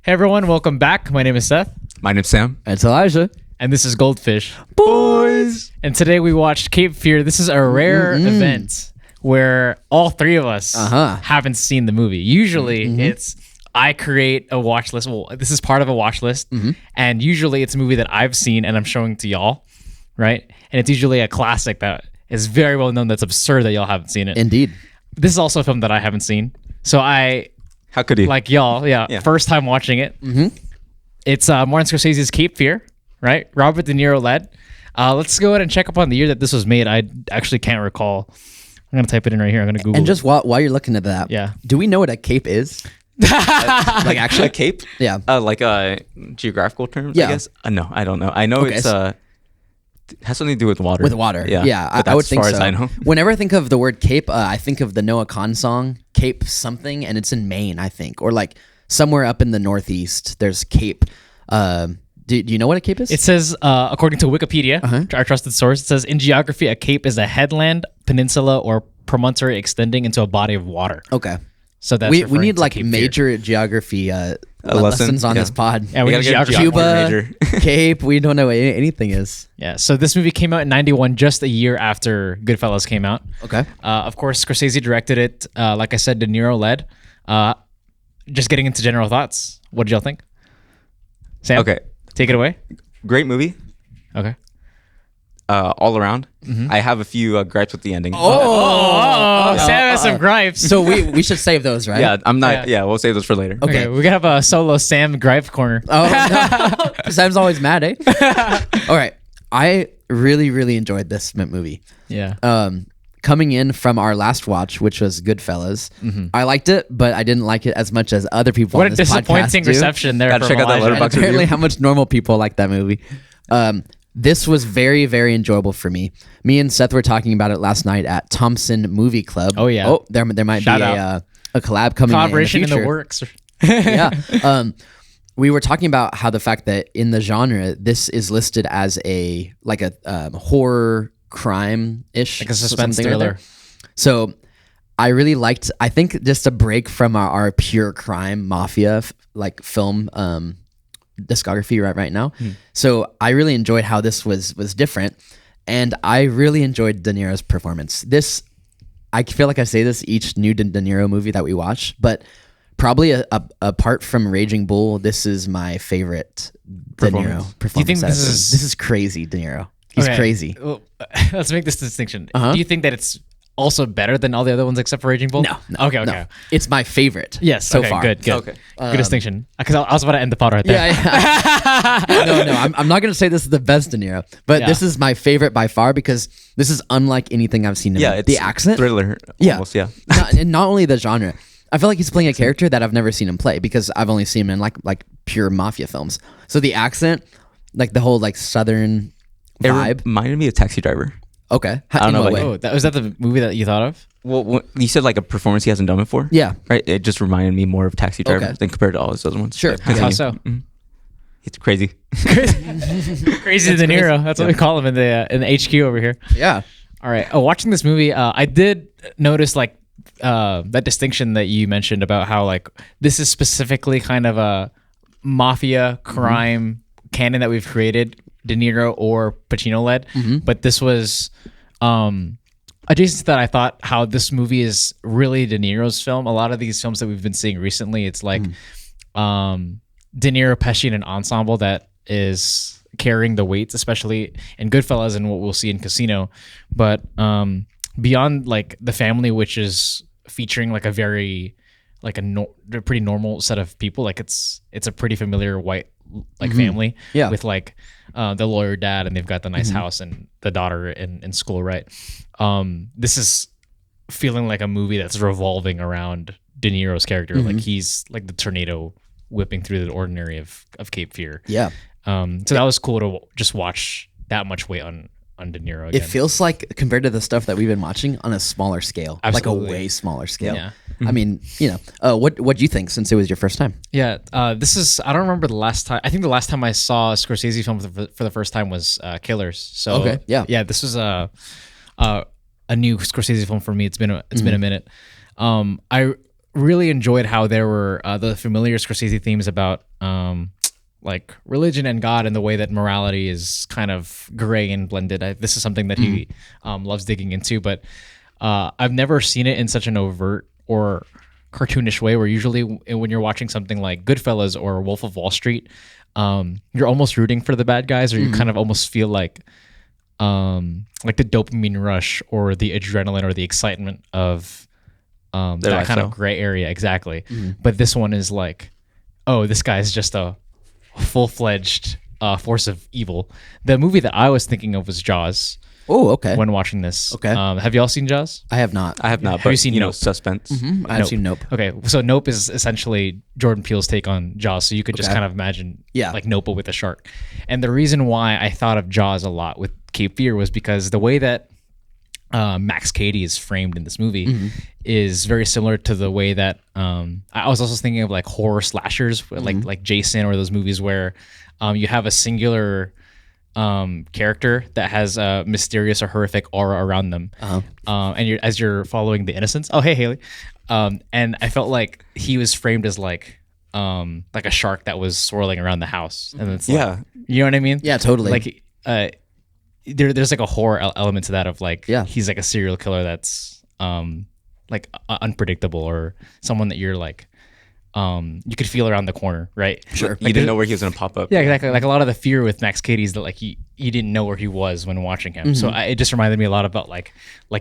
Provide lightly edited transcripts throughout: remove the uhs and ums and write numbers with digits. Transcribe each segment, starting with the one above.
Hey everyone, welcome back. My name is Seth. My name's Sam. It's Elijah. And this is Goldfish. Boys! And today we watched Cape Fear. This is a rare event where all three of us haven't seen the movie. Usually it's I create a watch list. Well, this is part of a watch list. And usually it's a movie that I've seen and I'm showing to y'all, right? And it's usually a classic that is very well known that's absurd that y'all haven't seen it. Indeed. This is also a film that I haven't seen. So How could he? like y'all, first time watching it. It's Martin Scorsese's Cape Fear, right? Robert De Niro led. Let's go ahead and check up on the year that this was made. I actually can't recall. I'm going to type it in right here. I'm going to Google And just while you're looking at that, do we know what a cape is? like actually a cape? Yeah. Like geographical terms, Yeah. I guess? No, I don't know. I know it's has something to do with water. With water. Yeah. But I would as think far so. as I know. Whenever I think of the word cape, I think of the Noah Kahn song, Cape something, and it's in Maine, I think. Or like somewhere up in the Northeast, there's Cape. Do you know what a cape is? It says, according to Wikipedia, our trusted source, it says, in geography, a cape is a headland, peninsula, or promontory extending into a body of water. Okay. So that's we referring need to like Cape major geography lessons on this pod. Yeah, we got gotta get Cuba, Cape, we don't know what anything is. Yeah, so this movie came out in 91, just a year after Goodfellas came out. Okay. Of course, Scorsese directed it. Like I said, De Niro led. Just getting into general thoughts. What did y'all think? Sam? Okay. Take it away. Great movie. Okay. All around. I have a few gripes with the ending. Oh, Sam has some gripes. So we should save those, right? Yeah, I'm not. Yeah, we'll save those for later. Okay. Okay, we gotta have a solo Sam gripe corner. Oh, no. Sam's always mad, eh? All right. I really, really enjoyed this movie. Yeah. Coming in from our last watch, which was Goodfellas, I liked it, but I didn't like it as much as other people What on a this podcast disappointing do. reception there. Gotta from check out that Elijah. And Letterboxd apparently review. how much normal people like that movie. This was very, very enjoyable for me. Me and Seth were talking about it last night at Thompson Movie Club. Oh, yeah. Oh, there might Shout be out. a collab coming Collaboration in the in future. the works. Yeah. We were talking about how the fact that in the genre, this is listed as a horror crime-ish. Like a suspense something like thriller. that. So I really liked, I think just a break from our pure crime mafia film discography right now. So I really enjoyed how this was different. And I really enjoyed De Niro's performance. This, I feel like I say this each new De Niro movie that we watch, but probably apart from Raging Bull, this is my favorite De Niro performance. Do you think this is crazy, De Niro? He's Okay. crazy. Well, let's make this distinction. Do you think that it's also better than all the other ones except for Raging Bull? No. Okay. No. It's my favorite. Yes. So okay, far. Good. Okay. Good distinction. Because I was about to end the pod right there. Yeah. No. I'm not going to say this is the best De Niro, but Yeah. this is my favorite by far because this is unlike anything I've seen him in. It's The accent. thriller. Yeah. Almost, yeah. And not only the genre. I feel like he's playing a character that I've never seen him play because I've only seen him in like pure mafia films. So the accent, like the whole southern It vibe. reminded me of Taxi Driver. Okay. I don't In know, what like- way? Was that the movie that you thought of? Well, you said like a performance he hasn't done before. Yeah. Right. It just reminded me more of Taxi Driver Okay. than compared to all his other ones. Sure. But Yeah. How continue. so? It's crazy. Crazy De Niro. That's what we call him in the HQ over here. Yeah. All right. Watching this movie, I did notice that distinction that you mentioned about how this is specifically kind of a mafia crime canon that we've created, De Niro or Pacino led. But this was adjacent to that. I thought how this movie is really De Niro's film. A lot of these films that we've been seeing recently, it's like De Niro, Pesci in an ensemble that is carrying the weights, especially in Goodfellas and what we'll see in Casino. But beyond the family, which is featuring a very a pretty normal set of people, it's a pretty familiar white family Yeah. with the lawyer dad, and they've got the nice house and the daughter in school, right? This is feeling like a movie that's revolving around De Niro's character. He's like the tornado whipping through the ordinary of Cape Fear. Yeah. So that was cool to just watch that much weight on De Niro again. It feels like compared to the stuff that we've been watching on a smaller scale, Absolutely. like a way smaller scale. Yeah. I mean, what do you think since it was your first time? Yeah, this is, I don't remember the last time. I think the last time I saw a Scorsese film for the first time was Killers. So Okay, yeah. Yeah, this was a new Scorsese film for me. It's been a minute. I really enjoyed how there were the familiar Scorsese themes about like religion and God and the way that morality is kind of gray and blended. This is something that he loves digging into, but I've never seen it in such an overt or cartoonish way, where usually when you're watching something like Goodfellas or Wolf of Wall Street, you're almost rooting for the bad guys, or you kind of almost feel like the dopamine rush or the adrenaline or the excitement of that kind of gray area. Exactly. But this one is like, oh, this guy's just a full-fledged force of evil. The movie that I was thinking of was Jaws. Oh, okay. When watching this. Okay. Have you all seen Jaws? I have not. I have not. Have but, you seen Nope? Suspense. I've seen Nope. Okay, so Nope is essentially Jordan Peele's take on Jaws. So you could just Okay. kind of imagine Yeah. like Nope but with a shark. And the reason why I thought of Jaws a lot with Cape Fear was because the way that Max Cady is framed in this movie is very similar to the way that I was also thinking of like horror slashers, like Jason, or those movies where you have a singular character that has a mysterious or horrific aura around them, and as you're following the innocents. Oh, hey Haley, and I felt like he was framed as like a shark that was swirling around the house, and it's like, you know what I mean? Yeah, totally. Like there's like a horror element to that of like, he's like a serial killer that's like unpredictable, or someone that you're like you could feel around the corner, right? Sure. Like you didn't know where he was going to pop up. Yeah, exactly. Like a lot of the fear with Max Cady is that like he didn't know where he was when watching him. So it just reminded me a lot about like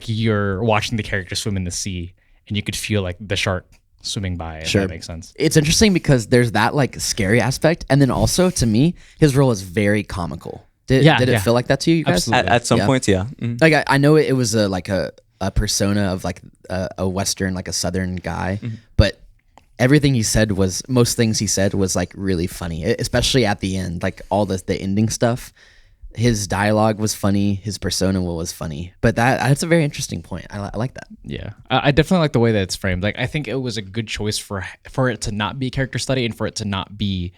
you're watching the character swim in the sea and you could feel like the shark swimming by. If that makes sense. It's interesting because there's that like scary aspect, and then also to me, his role is very comical. Did it feel like that to you guys? Absolutely. At some points, yeah. Mm-hmm. Like I know it was a persona of like a Western, like a Southern guy, but everything he said most things he said was like really funny, especially at the end, like all the ending stuff. His dialogue was funny, his persona was funny, but that's a very interesting point. I like that. Yeah, I definitely like the way that it's framed. Like I think it was a good choice for it to not be a character study and for it to not be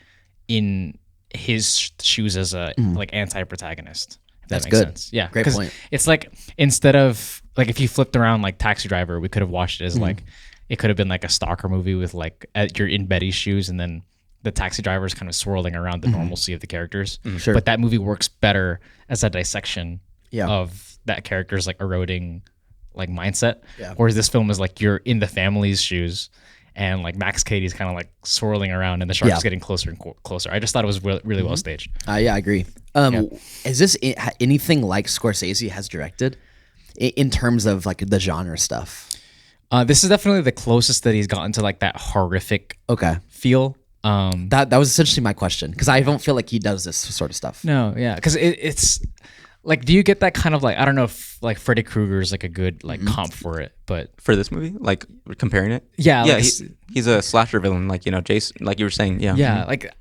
in his shoes as a like anti-protagonist. If That's that makes good. sense. Yeah, Great point. It's like instead of like if you flipped around like Taxi Driver, we could have watched it as like it could have been like a stalker movie with like you're in Betty's shoes and then the taxi driver is kind of swirling around the normalcy of the characters. Sure. But that movie works better as a dissection Yeah. of that character's like eroding like mindset. Yeah. Whereas this film is like you're in the family's shoes and like Max Cady's kind of like swirling around and the shark is getting closer and closer. I just thought it was really well staged. Yeah, I agree. Is this anything like Scorsese has directed in terms of like the genre stuff? This is definitely the closest that he's gotten to like that horrific feel. That was essentially my question, because I don't feel like he does this sort of stuff. No, yeah, because it's like, do you get that kind of like, I don't know if like Freddy Krueger is like a good like comp for it, but For this movie, like comparing it, yeah, yeah, like, he's a slasher villain, like Jason, like you were saying, yeah, yeah, like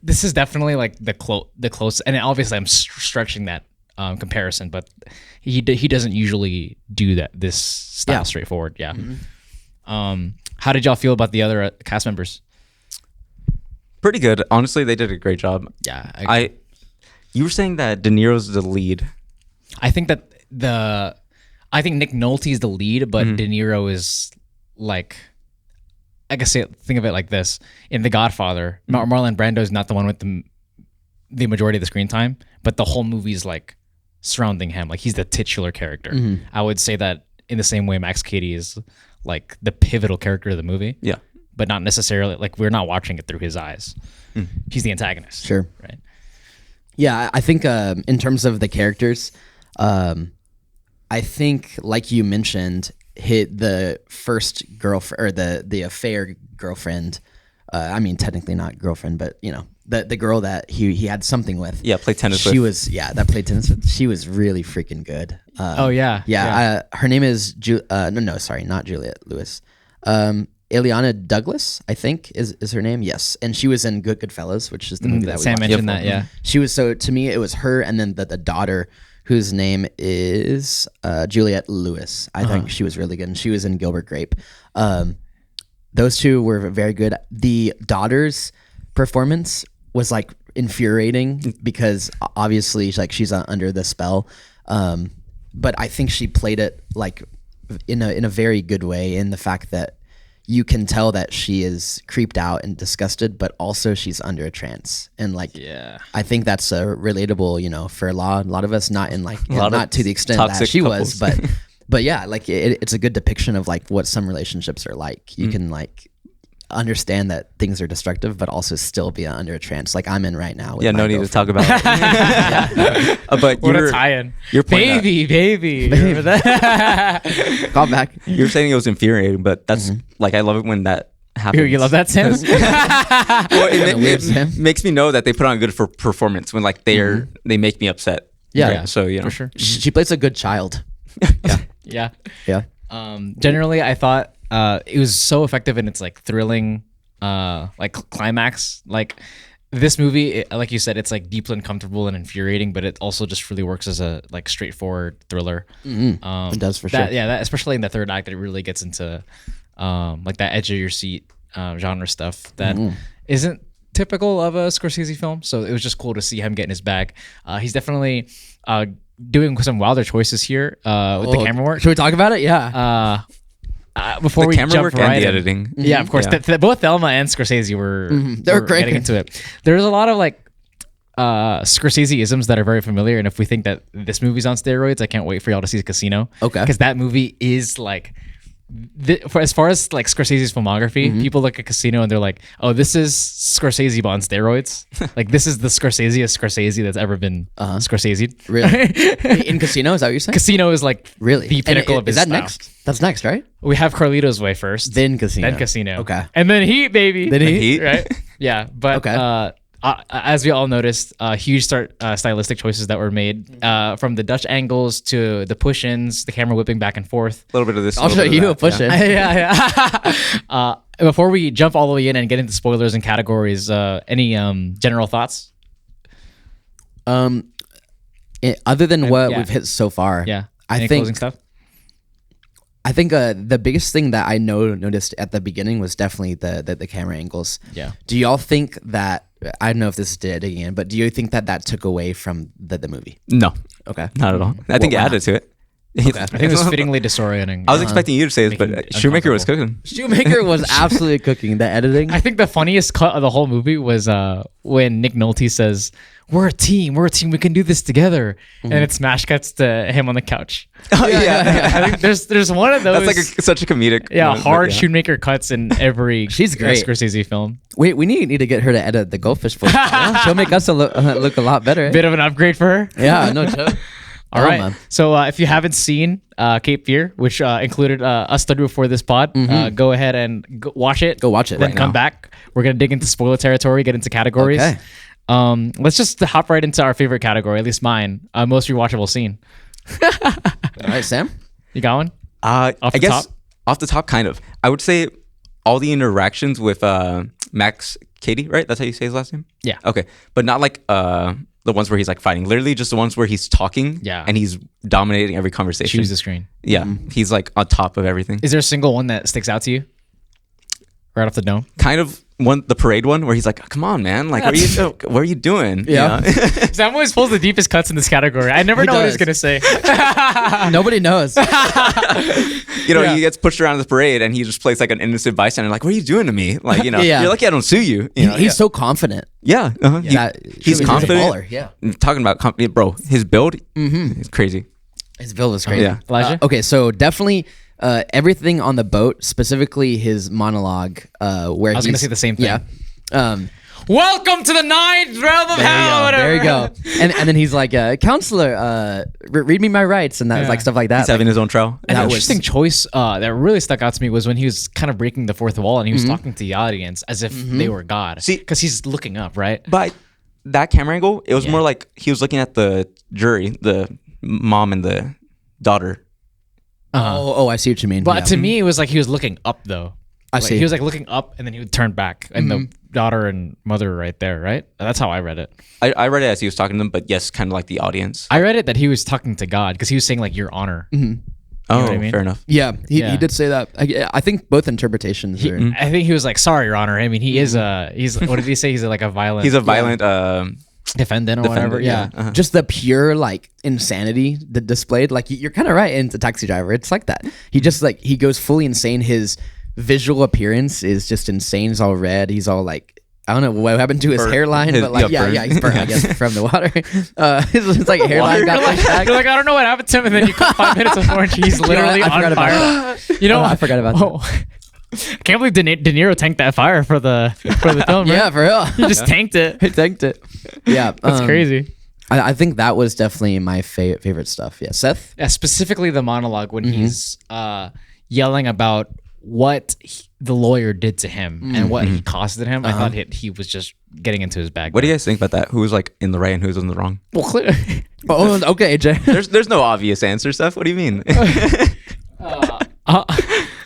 this is definitely like the close, and obviously I'm stretching that comparison, but he doesn't usually do this style straightforward. Yeah. How did y'all feel about the other cast members? pretty good. Honestly, they did a great job. Yeah, You were saying that De Niro's the lead. I think that I think Nick Nolte is the lead, but De Niro is like, I guess think of it like this: in The Godfather, Marlon Brando is not the one with the majority of the screen time, but the whole movie is like surrounding him, like he's the titular character. I would say that in the same way, Max Cady is like the pivotal character of the movie. Yeah, but not necessarily like we're not watching it through his eyes. He's the antagonist. Sure. Right. Yeah, I think in terms of the characters, I think like you mentioned, hit the first girlfriend or the affair girlfriend. I mean, technically not girlfriend, but you know, the girl that he had something with. Yeah, played tennis She with. was that played tennis with. She was really freaking good. Oh yeah. Her name is sorry, not Juliette Lewis. Ileana Douglas, I think is her name. Yes, and she was in Goodfellas, which is the movie that we Sam watched. mentioned that. Yeah. She was, so to me it was her, and then the daughter, whose name is Juliette Lewis. I think she was really good, and she was in Gilbert Grape. Those two were very good. The daughter's performance was like infuriating because obviously like she's under the spell, but I think she played it like in a very good way, in the fact that you can tell that she is creeped out and disgusted, but also she's under a trance. And like, Yeah. I think that's relatable, you know, for a lot of us, not in like, lot not of to the extent that toxic she was, couples. but yeah, like it's a good depiction of like what some relationships are like. You can like understand that things are destructive, but also still be under a trance like I'm in right now. With Yeah, my no need to girlfriend. talk about it. But What a you're tie-in. you're pointing out- Baby. Remember that? Call back. you're saying it was infuriating, but that's like I love it when that happens. You love that, Sam? Well, Kinda weird, Sam. makes me know that they put on a good performance when like they make me upset. Yeah. Yeah, So you know, for sure. She plays a good child. Yeah. Yeah. Generally, I thought it was so effective in its like thrilling, like climax. Like this movie, like you said, it's like deeply uncomfortable and infuriating, but it also just really works as a like straightforward thriller. It does for sure. Yeah, especially in the third act, it really gets into like that edge of your seat genre stuff that isn't typical of a Scorsese film. So it was just cool to see him get in his bag. He's definitely doing some wilder choices here with the camera work. Should we talk about it? Yeah. Before the we camera jump work right and the in. editing. Yeah, of course. Yeah. Both Thelma and Scorsese were They were getting cranking. into it. There's a lot of like Scorsese-isms that are very familiar, and if we think that this movie's on steroids, I can't wait for y'all to see Casino. Okay. Because that movie is like, for as far as like Scorsese's filmography, people look at Casino and they're like, "Oh, this is Scorsese but on steroids." Like this is the Scorsese that's ever been Scorsese. Really? In Casino, is that what you're saying? Casino is like Really? the pinnacle of his Is that style. next? That's next, right? We have Carlito's Way first, Then Casino. then Casino, Okay. and then Heat, baby. Then Heat? Heat? right? Yeah, but Okay. as we all noticed, huge stylistic choices that were made from the Dutch angles to the push-ins, the camera whipping back and forth. A little bit of this. I'll show you a push in. yeah. Before we jump all the way in and get into spoilers and categories, any general thoughts? Other than what yeah. we've hit so far, Yeah, I any think closing stuff. I think the biggest thing that I noticed at the beginning was definitely the camera angles. Yeah. Do y'all think that, I don't know if this did again, but do you think that took away from the movie? No, Okay. not at all. I think it why added to it. I think it was fittingly disorienting. I was expecting you to say this, but Making Shoemaker was cooking. Shoemaker was absolutely cooking. The editing. I think the funniest cut of the whole movie was when Nick Nolte says, we're a team, we can do this together. And it smash cuts to him on the couch. Oh, yeah. I think there's one of those. That's like such a comedic. moment, but hard yeah. Shoemaker cuts in every She's great. Scorsese film. we need to get her to edit the goldfish for us. She'll make us look a lot better. Bit of an upgrade for her. Yeah, no joke. All right. So if you haven't seen Cape Fear, which included us study before this pod, go ahead and watch it. Go watch it Then right come now. back. We're gonna dig into spoiler territory, get into categories. Okay. Let's just hop right into our favorite category, at least mine. Most rewatchable scene. All right, Sam. You got one? I the guess top? off the top, kind of. I would say all the interactions with Max Cady, right? That's how you say his last name? Yeah. Okay. But not like the ones where he's like fighting. Literally just the ones where he's talking Yeah. and he's dominating every conversation. Choose the screen. Yeah. He's like on top of everything. Is there a single one that sticks out to you? Right off the dome. Kind of the parade one where he's like, come on, man. Like, what are you doing? Yeah. You know? Sam always pulls the deepest cuts in this category. I never He know what he's does. gonna say. Nobody knows. You know, Yeah. he gets pushed around the parade and he just plays like an innocent bystander. Like, what are you doing to me? Like, you know, Yeah. you're lucky I don't sue you. You know? He's so confident. Yeah. Uh-huh. He's a confident. baller, yeah. Talking about confident, bro. His build is crazy. His build was crazy. Yeah. Elijah? Okay, so definitely everything on the boat, specifically his monologue, where I was gonna say the same thing. Yeah. Welcome to the ninth realm of hell. There you whatever. go. And then he's like, counselor, read me my rights, and that Yeah. like stuff like that. He's having his own trial. An That was- interesting choice that really stuck out to me was when he was kind of breaking the fourth wall and he was talking to the audience as if they were God. See- because he's looking up, right? But that camera angle, it was Yeah. more like he was looking at the jury, the mom and the daughter. Oh, I see what you mean. But Yeah. to me, it was like he was looking up, though. I Like, see. He was like looking up, and then he would turn back, and the daughter and mother were right there, right? That's how I read it. I read it as he was talking to them, but yes, kind of like the audience. I read it that he was talking to God because he was saying like Your Honor. Oh, what I mean? fair enough. Yeah, he Yeah. did say that. I think both interpretations are. I think he was like, "Sorry, Your Honor." I mean, he is he's what did he say? He's like a violent. He's a violent. defendant or whatever. Yeah. Uh-huh. Just the pure like insanity that displayed. Like you're kind of right into Taxi Driver. It's like that. He just like he goes fully insane. His visual appearance is just insane. He's all red. He's all like, I don't know what happened to his hairline, but like, he's burnt, I guess, from the water. His like hairline got pushed back. You're like, I don't know what happened to him, and then you come 5 minutes before, and he's literally on fire. You know, I forgot about that. I can't believe De Niro tanked that fire for the film. Right? Yeah, for real. He just tanked it. He tanked it. Yeah, That's crazy. I think that was definitely my favorite stuff. Yeah, Seth. Yeah, specifically the monologue when he's yelling about what the lawyer did to him and what he costed him. I thought he was just getting into his bag. What do you guys think about that? Who was like in the right and who was in the wrong? Well, clearly. Oh, okay, Jay. There's no obvious answer, Steph. What do you mean?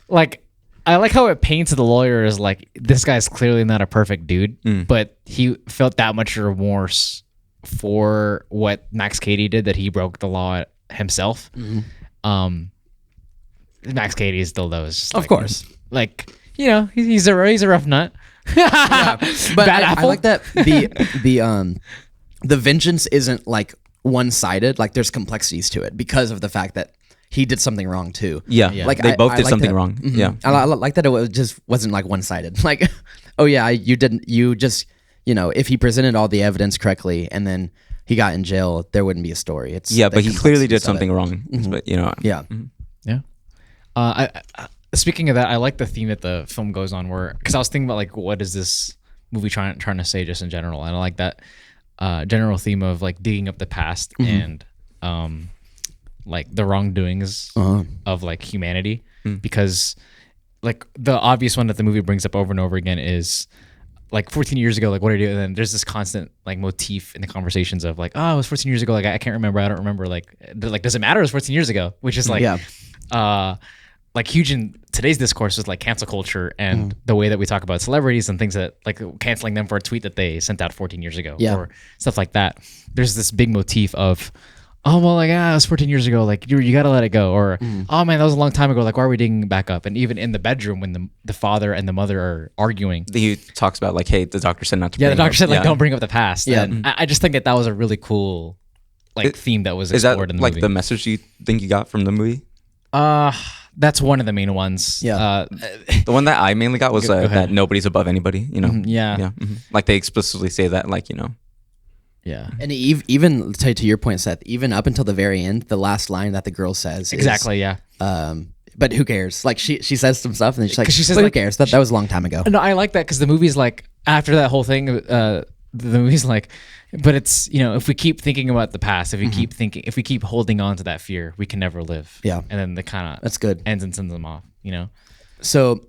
Like, I like how it paints the lawyer as like, this guy's clearly not a perfect dude, but he felt that much remorse for what Max Cady did, that he broke the law himself. Max Cady still knows, Of course. like, you know, he's a rough nut. Yeah, but Bad I apple? like that the vengeance isn't like one-sided. Like there's complexities to it because of the fact that he did something wrong too. Yeah. Like they both I did like something that. wrong. Yeah. I like that it just wasn't like one-sided. Like, oh yeah, you just, you know, if he presented all the evidence correctly and then he got in jail, there wouldn't be a story. It's Yeah, the but he clearly did complexities of something it. wrong. But you know. Yeah. Yeah. I speaking of that, I like the theme that the film goes on, where, because I was thinking about like, what is this movie trying to say just in general, and I like that general theme of like digging up the past and like the wrongdoings of like humanity, because like the obvious one that the movie brings up over and over again is like 14 years ago, like what did I do? And then there's this constant like motif in the conversations of like, oh, it was 14 years ago. Like I can't remember. I don't remember. Like does it matter? It was 14 years ago, which is like, like huge in today's discourse is like cancel culture and the way that we talk about celebrities and things that like canceling them for a tweet that they sent out 14 years ago or stuff like that. There's this big motif of, oh, well, like, it was 14 years ago. Like you got to let it go. Or, oh man, that was a long time ago. Like, why are we digging back up? And even in the bedroom when the father and the mother are arguing, He talks about like, hey, the doctor said not to. the bring doctor up- said like, don't bring up the past. Yeah. And I just think that was a really cool like theme that was Is that explored in the like movie. the message you think you got from the movie? That's one of the main ones. Yeah. The one that I mainly got was Go ahead. that nobody's above anybody. You know. Yeah. Yeah. Like they explicitly say that. Like, you know. Yeah. And even to your point, Seth, even up until the very end, the last line that the girl says Exactly. is, Yeah. but who cares? Like she says some stuff and then she's like, 'Cause she says, "But who like, cares? That was a long time ago." No, I like that because the movie's like, after that whole thing, the movie's like, but it's, you know, if we keep thinking about the past, if we keep thinking, if we keep holding on to that fear, we can never live. Yeah. And then the kind of That's good. ends and sends them off, you know? So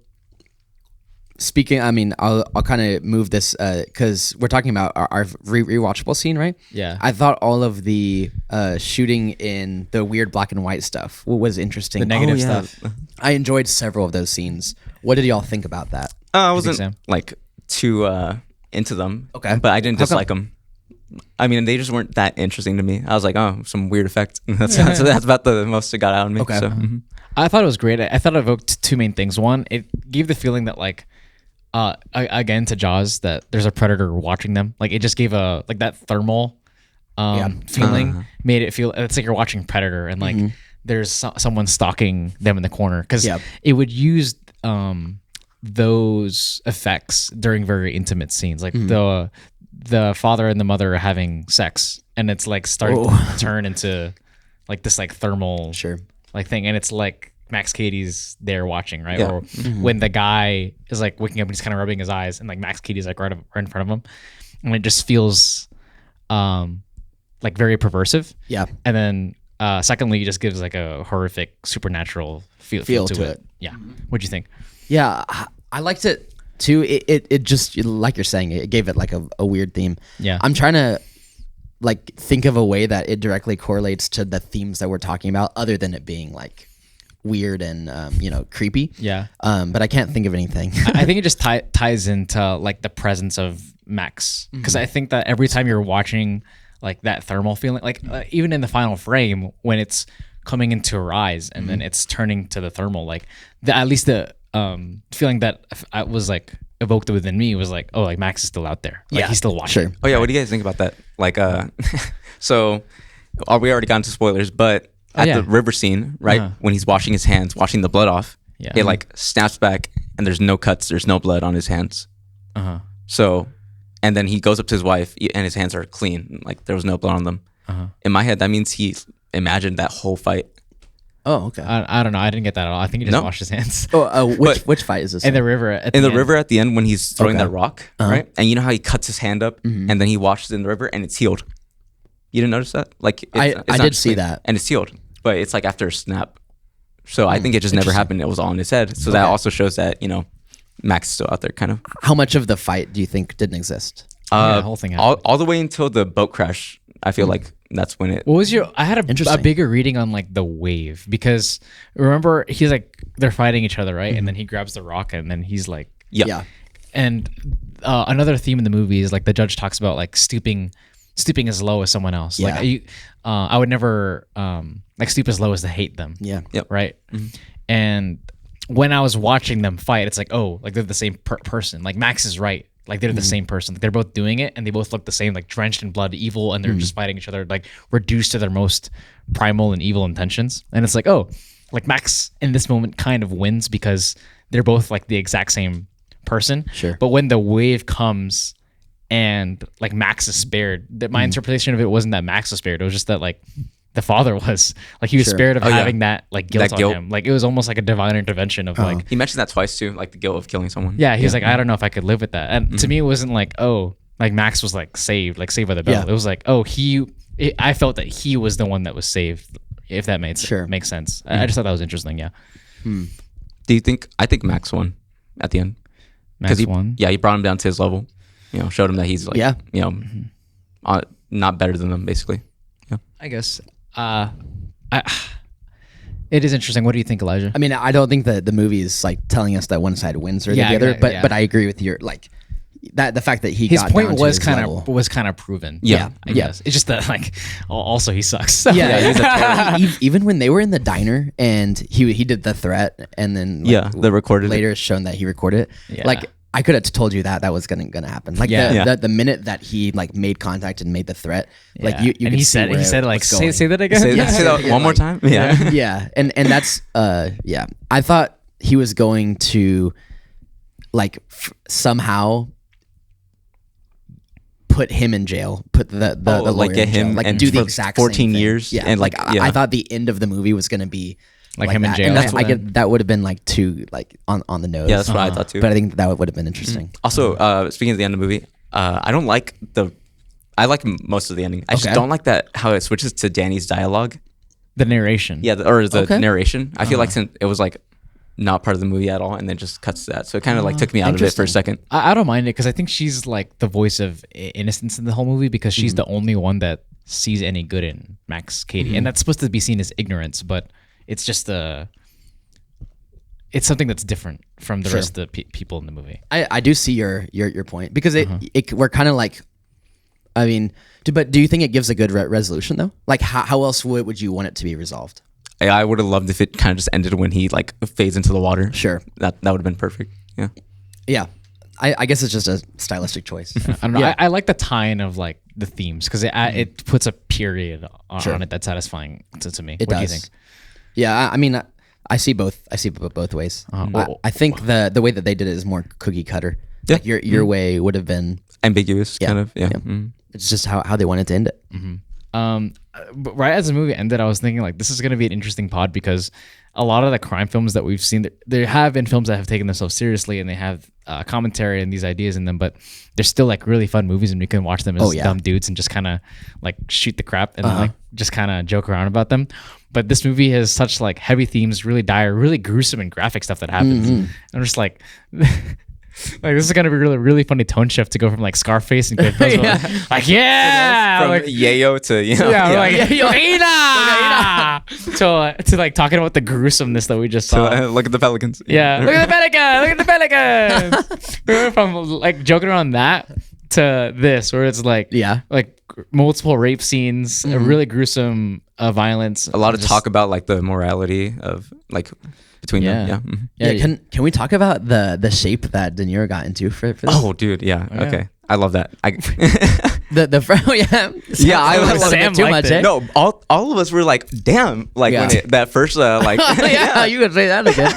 speaking, I mean, I'll kind of move this because we're talking about our rewatchable scene, right? Yeah. I thought all of the shooting in the weird black and white stuff was interesting. The negative yeah. stuff. I enjoyed several of those scenes. What did y'all think about that? I Sam? wasn't like too into them. Okay. But I didn't How come? dislike them. I mean, they just weren't that interesting to me. I was like, oh, some weird effect. That's about the most it got out of me. Okay. So, I thought it was great. I thought it evoked two main things. One, it gave the feeling that like, again to Jaws, that there's a predator watching them. Like it just gave a like that thermal feeling, made it feel it's like you're watching Predator and like there's someone stalking them in the corner, because it would use those effects during very intimate scenes, like the father and the mother are having sex and it's like starting to turn into like this like thermal like thing, and it's like Max Cady's there watching, right? Yeah. Or when the guy is like waking up and he's kind of rubbing his eyes and like Max Cady's like right in front of him, and it just feels like very perversive. Yeah. And then secondly, it just gives like a horrific supernatural feel to it. Yeah. What'd you think? Yeah, I liked it too. It just, like you're saying, it gave it like a weird theme. Yeah. I'm trying to like think of a way that it directly correlates to the themes that we're talking about, other than it being like weird and creepy. Yeah. But I can't think of anything. I think it just ties into like the presence of Max, because I think that every time you're watching like that thermal feeling, like even in the final frame when it's coming into her eyes and then it's turning to the thermal, like at least the feeling that I was like evoked within me was like, oh, like Max is still out there, like he's still watching. Sure. oh yeah, what do you guys think about that? Like, so we already got into spoilers, but at the river scene, right when he's washing his hands, washing the blood off, Yeah. it like snaps back and there's no cuts, there's no blood on his hands. Uh-huh. So, and then he goes up to his wife, and his hands are clean, like there was no blood on them. In my head, that means he imagined that whole fight. Oh, okay. I don't know. I didn't get that at all. I think he just No. washed his hands. Which fight is this? In the river. In the river at the end when he's throwing Okay. that rock, right? And you know how he cuts his hand up, and then he washes it in the river, and it's healed. You didn't notice that? Like I not did just see clean, that. and it's healed, but it's like after a snap. So I think it just never happened. It was all in his head. So that also shows that Max is still out there, kind of. How much of the fight do you think didn't exist? The whole thing happened. all the way until the boat crash. I feel like that's when it. What was your? I had a Interesting. bigger reading on like the wave because remember he's like they're fighting each other, right? And then he grabs the rock and then he's like, Yeah. And another theme in the movie is like the judge talks about like stooping as low as someone else. Yeah. Like I would never like stoop as low as to hate them. Yeah. Yep. Right. And when I was watching them fight, it's like, oh, like they're the same person. Like Max is right. Like they're the same person. Like, they're both doing it, and they both look the same, like drenched in blood, evil, and they're just fighting each other, like reduced to their most primal and evil intentions. And it's like, oh, like Max in this moment kind of wins because they're both like the exact same person. Sure. But when the wave comes and like Max is spared, that my interpretation of it wasn't that Max was spared. It was just that like the father was like he was Sure. spared of Oh, yeah. having that like guilt That on guilt. him. Like it was almost like a divine intervention of like. He mentioned that twice too, like the guilt of killing someone. Yeah, he was like, I don't know if I could live with that. And to me, it wasn't like, oh, like Max was like saved by the bell. Yeah. It was like, oh, I felt that he was the one that was saved, if that makes sense. I just thought that was interesting. Yeah, Do you think? I think Max won at the end. Max he won. Yeah, he brought him down to his level. Showed him that he's like, not better than them, basically. Yeah. I guess. It is interesting. What do you think, Elijah? I mean, I don't think that the movie is like telling us that one side wins or the other, but I agree with your like that the fact that he His got point down to was his kind level. of proven. Yeah. I guess it's just that like also he sucks. Yeah, he's a terror. even when they were in the diner and he did the threat and then they recorded it. later it's shown that he recorded it. Yeah. Like I could have told you that was gonna happen. Like the minute that he like made contact and made the threat, like you and could he see said where he said it like was going. say that again. Say that one more time. Yeah. Yeah, and that's I thought he was going to like somehow put him in jail, put the lawyer like get in jail, him like and do the for exact 14 same thing. years, Yeah, and like yeah. I thought the end of the movie was gonna be Like him in that. jail. And That's I get that would have been like too like on the nose. Yeah, that's what I thought too. But I think that would have been interesting. Also, speaking of the end of the movie, I don't like I like most of the ending. I just Okay. don't like that how it switches to Danny's dialogue. The narration. Yeah, or the Okay. narration. I feel like since it was like not part of the movie at all, and then just cuts to that. So it kind of like took me out of it for a second. I don't mind it because I think she's like the voice of innocence in the whole movie because she's the only one that sees any good in Max Katie, and that's supposed to be seen as ignorance, but it's just it's something that's different from the rest of the people in the movie. I do see your point because we're kind of like, I mean, but do you think it gives a good resolution though? Like how else would you want it to be resolved? I would have loved if it kind of just ended when he like fades into the water. Sure. That would have been perfect. Yeah. Yeah, I guess it's just a stylistic choice. I don't know. I like the tie-in of like the themes because it puts a period on it that's satisfying to me. It what does. do you think? Yeah, I mean, I see both. I see both ways. I think the way that they did it is more cookie cutter. Yeah. Like your way would have been. Ambiguous, kind of. Yeah. It's just how they wanted to end it. But right as the movie ended, I was thinking like this is going to be an interesting pod because a lot of the crime films that we've seen, there have been films that have taken themselves seriously and they have commentary and these ideas in them, but they're still like really fun movies and we can watch them as dumb dudes and just kind of like shoot the crap and then, like just kind of joke around about them. But this movie has such like heavy themes, really dire, really gruesome and graphic stuff that happens. I'm just like. Like this is gonna be really really funny tone shift to go from like Scarface and Goodfellas, like From like Yayo to we're like to like talking about the gruesomeness that we just saw. look at the Pelicans. Yeah, look at the pelican, look at the pelican. We went from like joking around that to this, where it's like multiple rape scenes, a really gruesome violence, A lot of talk about like the morality of like between them. Yeah. Mhm. Yeah, can we talk about the shape that De Niro got into for this? Oh, dude. Yeah. Okay. I love that. I love Sam too liked much. it. Eh? No, all of us were like, damn. Like when that first like. Yeah, you could say that again.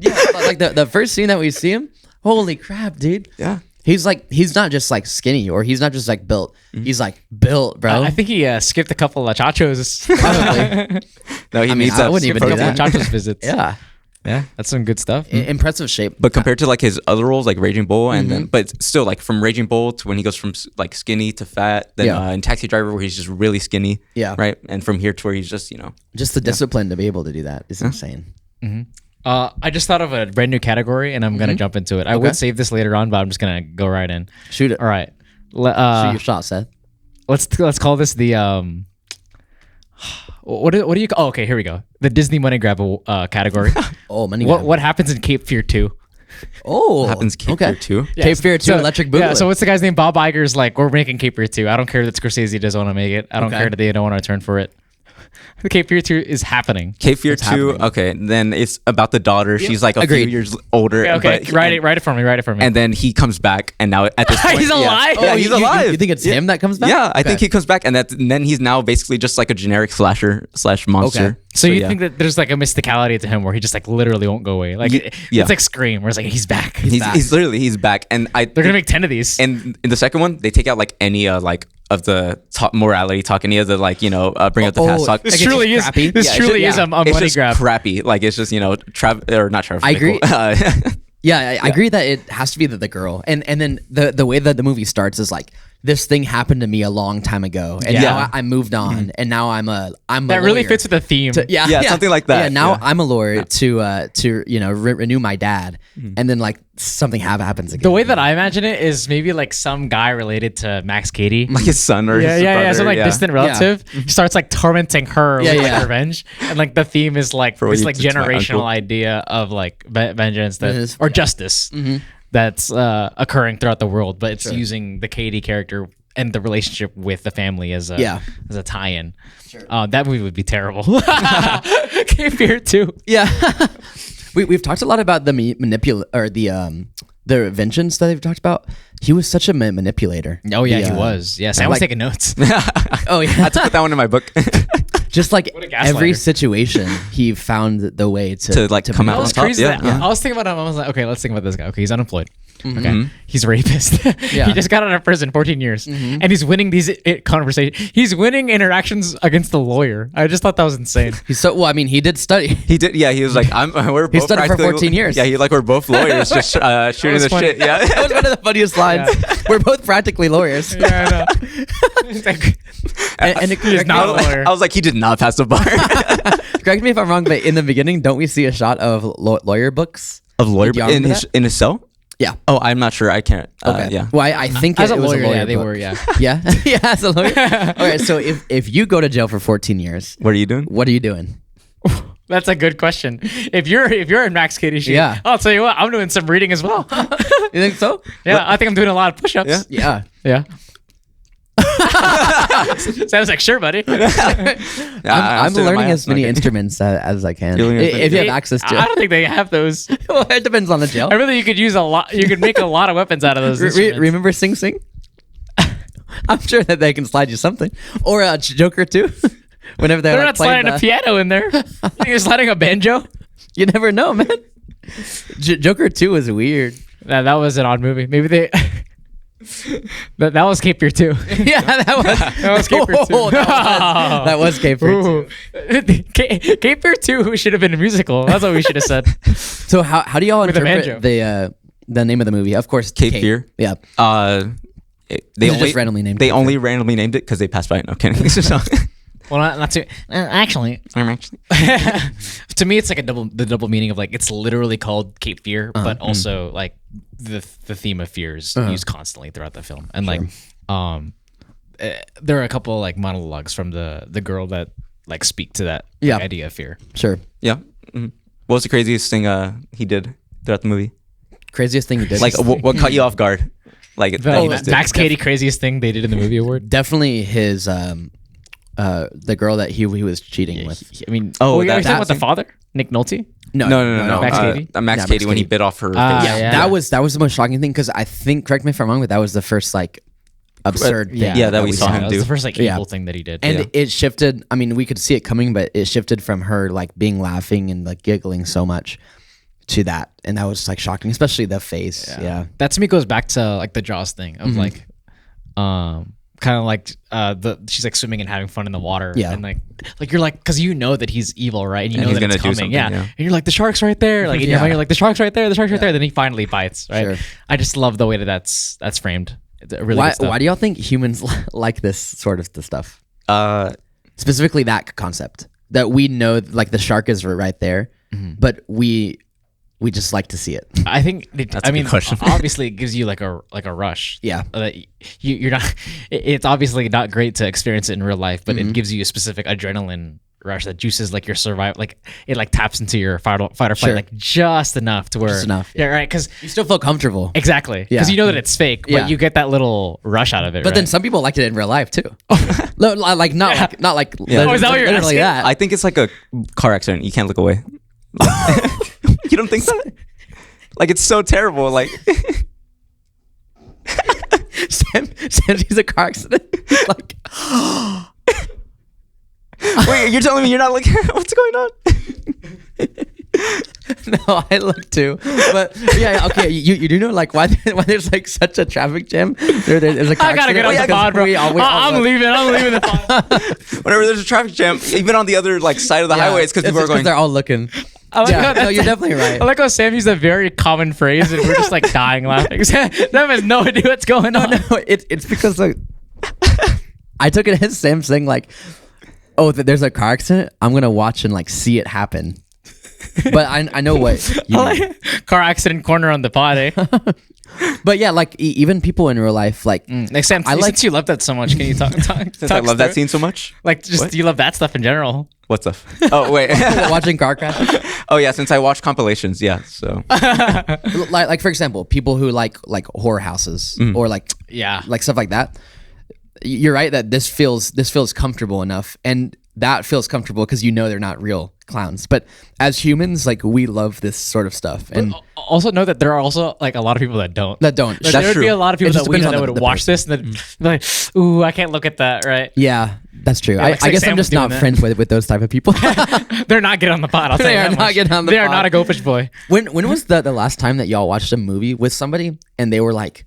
Yeah, like the first scene that we see him, holy crap, dude. Yeah. He's not just like skinny, or he's not just like built. He's like built, bro. I think he skipped a couple of chachos. Probably. No, he needs I that. wouldn't even Skipped a do couple of that. chachos visits. Yeah. Yeah, that's some good stuff. Impressive shape. But compared to like his other roles, like Raging Bull, and then, but still like from Raging Bull to when he goes from like skinny to fat, then Yeah. in Taxi Driver where he's just really skinny, Yeah. right, and from here to where he's just Just the discipline to be able to do that is insane. I just thought of a brand new category, and I'm gonna jump into it. I would save this later on, but I'm just gonna go right in. Shoot it. All right. Shoot your shot, Seth. Let's call this the what do you call? Oh, okay, here we go. The Disney money grab category. Oh, money. What happens in Cape Fear 2? Oh, happens Cape Fear 2. Cape Fear 2, Electric Boogaloo. Yeah, so what's the guy's name? Bob Iger's like, we're making Cape Fear 2. I don't care that Scorsese doesn't want to make it. I don't care that they don't want to return for it. The Cape Fear 2 is happening. Cape Fear 2. happening. Okay, then it's about the daughter. She's like a Agreed. few years older. Okay, but- write it for me. Write it for me. And then he comes back, and now at this point, He's alive? Yeah, Oh, he's you- alive. You think it's him that comes back? Yeah, I Okay. think he comes back, and then he's now basically just like a generic slasher / monster. Okay. so you yeah. think that there's like a mysticality to him where he just like literally won't go away? Like yeah. it's like Scream, where it's like he's back. he's literally back, and They're gonna make 10 of these. And in the second one, they take out like any like of the top morality talk, any of the like bring up the past talk. This Like, it's truly just is. crappy. This Yeah, truly it's is a just- it's money just grab. crappy. Like it's just not Travis. I agree. Bickle. Yeah, I agree that it has to be the girl, and then the way that the movie starts is like, this thing happened to me a long time ago, and Yeah. now I moved on, and now I'm a That really lawyer. fits with the theme. Yeah, something like that. Yeah, now Yeah. I'm a lawyer to renew my dad, and then like something happens again. The way that I imagine it is maybe like some guy related to Max Cady. like his son or Yeah, his brother. some like distant relative starts like tormenting her with like yeah. revenge, and like the theme is like For what this you like did to my generational uncle. idea of like vengeance Vengeance, or yeah. justice that's occurring throughout the world, but it's using the Katie character and the relationship with the family as a tie-in. That movie would be terrible. Cape Fear 2. Yeah, we've talked a lot about the the vengeance that they've talked about. He was such a manipulator. Oh yeah, The, he was. Yeah, Sam was like- taking notes. Oh I yeah, had to put that one in my book just like What a every gaslighter. situation, he found the way to like come That out on was top. crazy. Yeah, I was thinking about him. I was like, okay, let's think about this guy. Okay, he's unemployed. Okay, he's a rapist. He just got out of prison, 14 years, and he's winning these conversations. He's winning interactions against the lawyer. I just thought that was insane. He's so well. I mean, he did study. He did. Yeah, he was like, we're both studied for practically- 14 years. Yeah, we're both lawyers, just shooting was the funny. shit. Yeah. That was one of the funniest lines. We're both practically lawyers. Yeah, I know. It's like, And it, He's not a lawyer. I was like, he did not pass the bar correct me if I'm wrong, but in the beginning, don't we see a shot of lawyer books? of lawyer Did y'all in remember his that? in his cell. Yeah. Oh, I'm not sure. I can't. Okay. Yeah. Well, I think as it a was lawyer, a lawyer. yeah, they book. were, yeah. Yeah. Yeah, as a lawyer. All right. So if you go to jail for 14 years, What are you doing? what are you doing? That's a good question. If you're in Max Katie's shoes, Yeah. I'll tell you what, I'm doing some reading as well. You think so? Yeah, I think I'm doing a lot of push-ups. Yeah. Yeah. Yeah. Sounds like sure, buddy. I'm learning as many instruments as I can. You're learning as many- If you have access to I it. don't think they have those. Well, it depends on the jail. I really, you could use a lot. You could make a lot of weapons out of those. instruments. Remember Sing Sing? I'm sure that they can slide you something. Or Joker too. Whenever They're like, not playing sliding a piano in there. You think you're sliding a banjo? You never know, man. Joker 2 is weird. That was an odd movie. Maybe they. that was Cape Fear 2. Yeah, that was Cape Fear 2. Oh, that was Cape Fear 2. Ooh. Cape Fear 2 should have been a musical. That's what we should have said. So how do y'all With a banjo. interpret the name of the movie? Of course, Cape Fear? Yeah. They It's just randomly named They Cape only randomly named it because they passed by it. No kidding. So, Well, not too. Actually, I'm actually. to me, it's like the double meaning of like it's literally called Cape Fear, but also like the theme of fear is used constantly throughout the film, and there are a couple like monologues from the girl that like speak to that Yeah. idea of fear. Sure. Yeah. What was the craziest thing he did throughout the movie? Craziest thing you did? Like, what caught you off guard? Like, that he just did? Max Cady craziest thing they did in the movie award. definitely his the girl that he was cheating with. I mean, Oh, you talking that about the scene? father, Nick Nolte? No. Max Cady? Max Yeah, Cady Max when he Cady. bit off her Ah, face. yeah. That was the most shocking thing because I think, correct me if I'm wrong, but that was the first like absurd thing. Yeah, that we saw That him was do. the first like Yeah. evil thing that he did. And Yeah. it shifted. I mean, we could see it coming, but it shifted from her like being laughing and like giggling so much to that, and that was like shocking, especially the face. Yeah. That to me goes back to like the Jaws thing of like, kind of like she's like swimming and having fun in the water. Yeah. And like you're like, because you know that he's evil, right? And you know he's that it's gonna do coming. something, Yeah. And you're like, the shark's right there. Like in your mind, you're like, the shark's right there. The shark's right there. Then he finally bites. Right. Sure. I just love the way that that's framed. It's really good stuff. Why do y'all think humans like this sort of stuff? Specifically that concept that we know, like the shark is right there, but we just like to see it. I think. That's a good question. Obviously, it gives you like a rush. Yeah. You're not. It's obviously not great to experience it in real life, but it gives you a specific adrenaline rush that juices like your survival. Like it like taps into your fight or flight, Sure. like just enough to where. Just enough. Yeah. Right. Because You still feel comfortable. exactly. Yeah. Because you know that it's fake, but Yeah. you get that little rush out of it. But right? then some people liked it in real life too. Like not like Oh, is that what you're literally asking? that. I think it's like a car accident. You can't look away. You don't think that? Like it's so terrible. Like Sam sees a car accident. He's like, wait, you're telling me you're not looking? What's going on? no, I look too. But yeah, okay. You do know like why there's like such a traffic jam? There's a car I gotta get accident? off the pod, bro. I'm leaving the pod. Whenever there's a traffic jam, even on the other like side of the highway, it's because people are going. They're all looking. I like how Yeah, no, that's- you're definitely right. I like how Sam used a very common phrase and we're just like dying laughing. Sam has no idea what's going on. No, it's because like I took it as Sam saying like, oh, there's a car accident. I'm gonna watch and like see it happen. But I know what you mean. Car accident corner on the pod, eh? But yeah, like even people in real life, like Next Sam, I like- since you love that so much, can you talk Since I love that scene so much. Like, just What? you love that stuff in general. What stuff? Oh wait. watching car crashes. Oh yeah, since I watch compilations, yeah. So like for example, people who like horror houses or like Yeah. stuff like that. You're right that this feels comfortable enough, and that feels comfortable because you know they're not real clowns. But as humans, like we love this sort of stuff, and Also know that there are also like a lot of people that don't. that don't. Like, That's there would be true. a lot of It people just that we depends know on that the would watch person. this and then be like, ooh, I can't look at that, right? Yeah, that's true. like I guess Sam I'm was just not doing that. friends with those type of people. They're not getting on the pod. I'll tell They you are that not much. getting on the They are pod. not a Gopish boy. when was the last time that y'all watched a movie with somebody and they were like,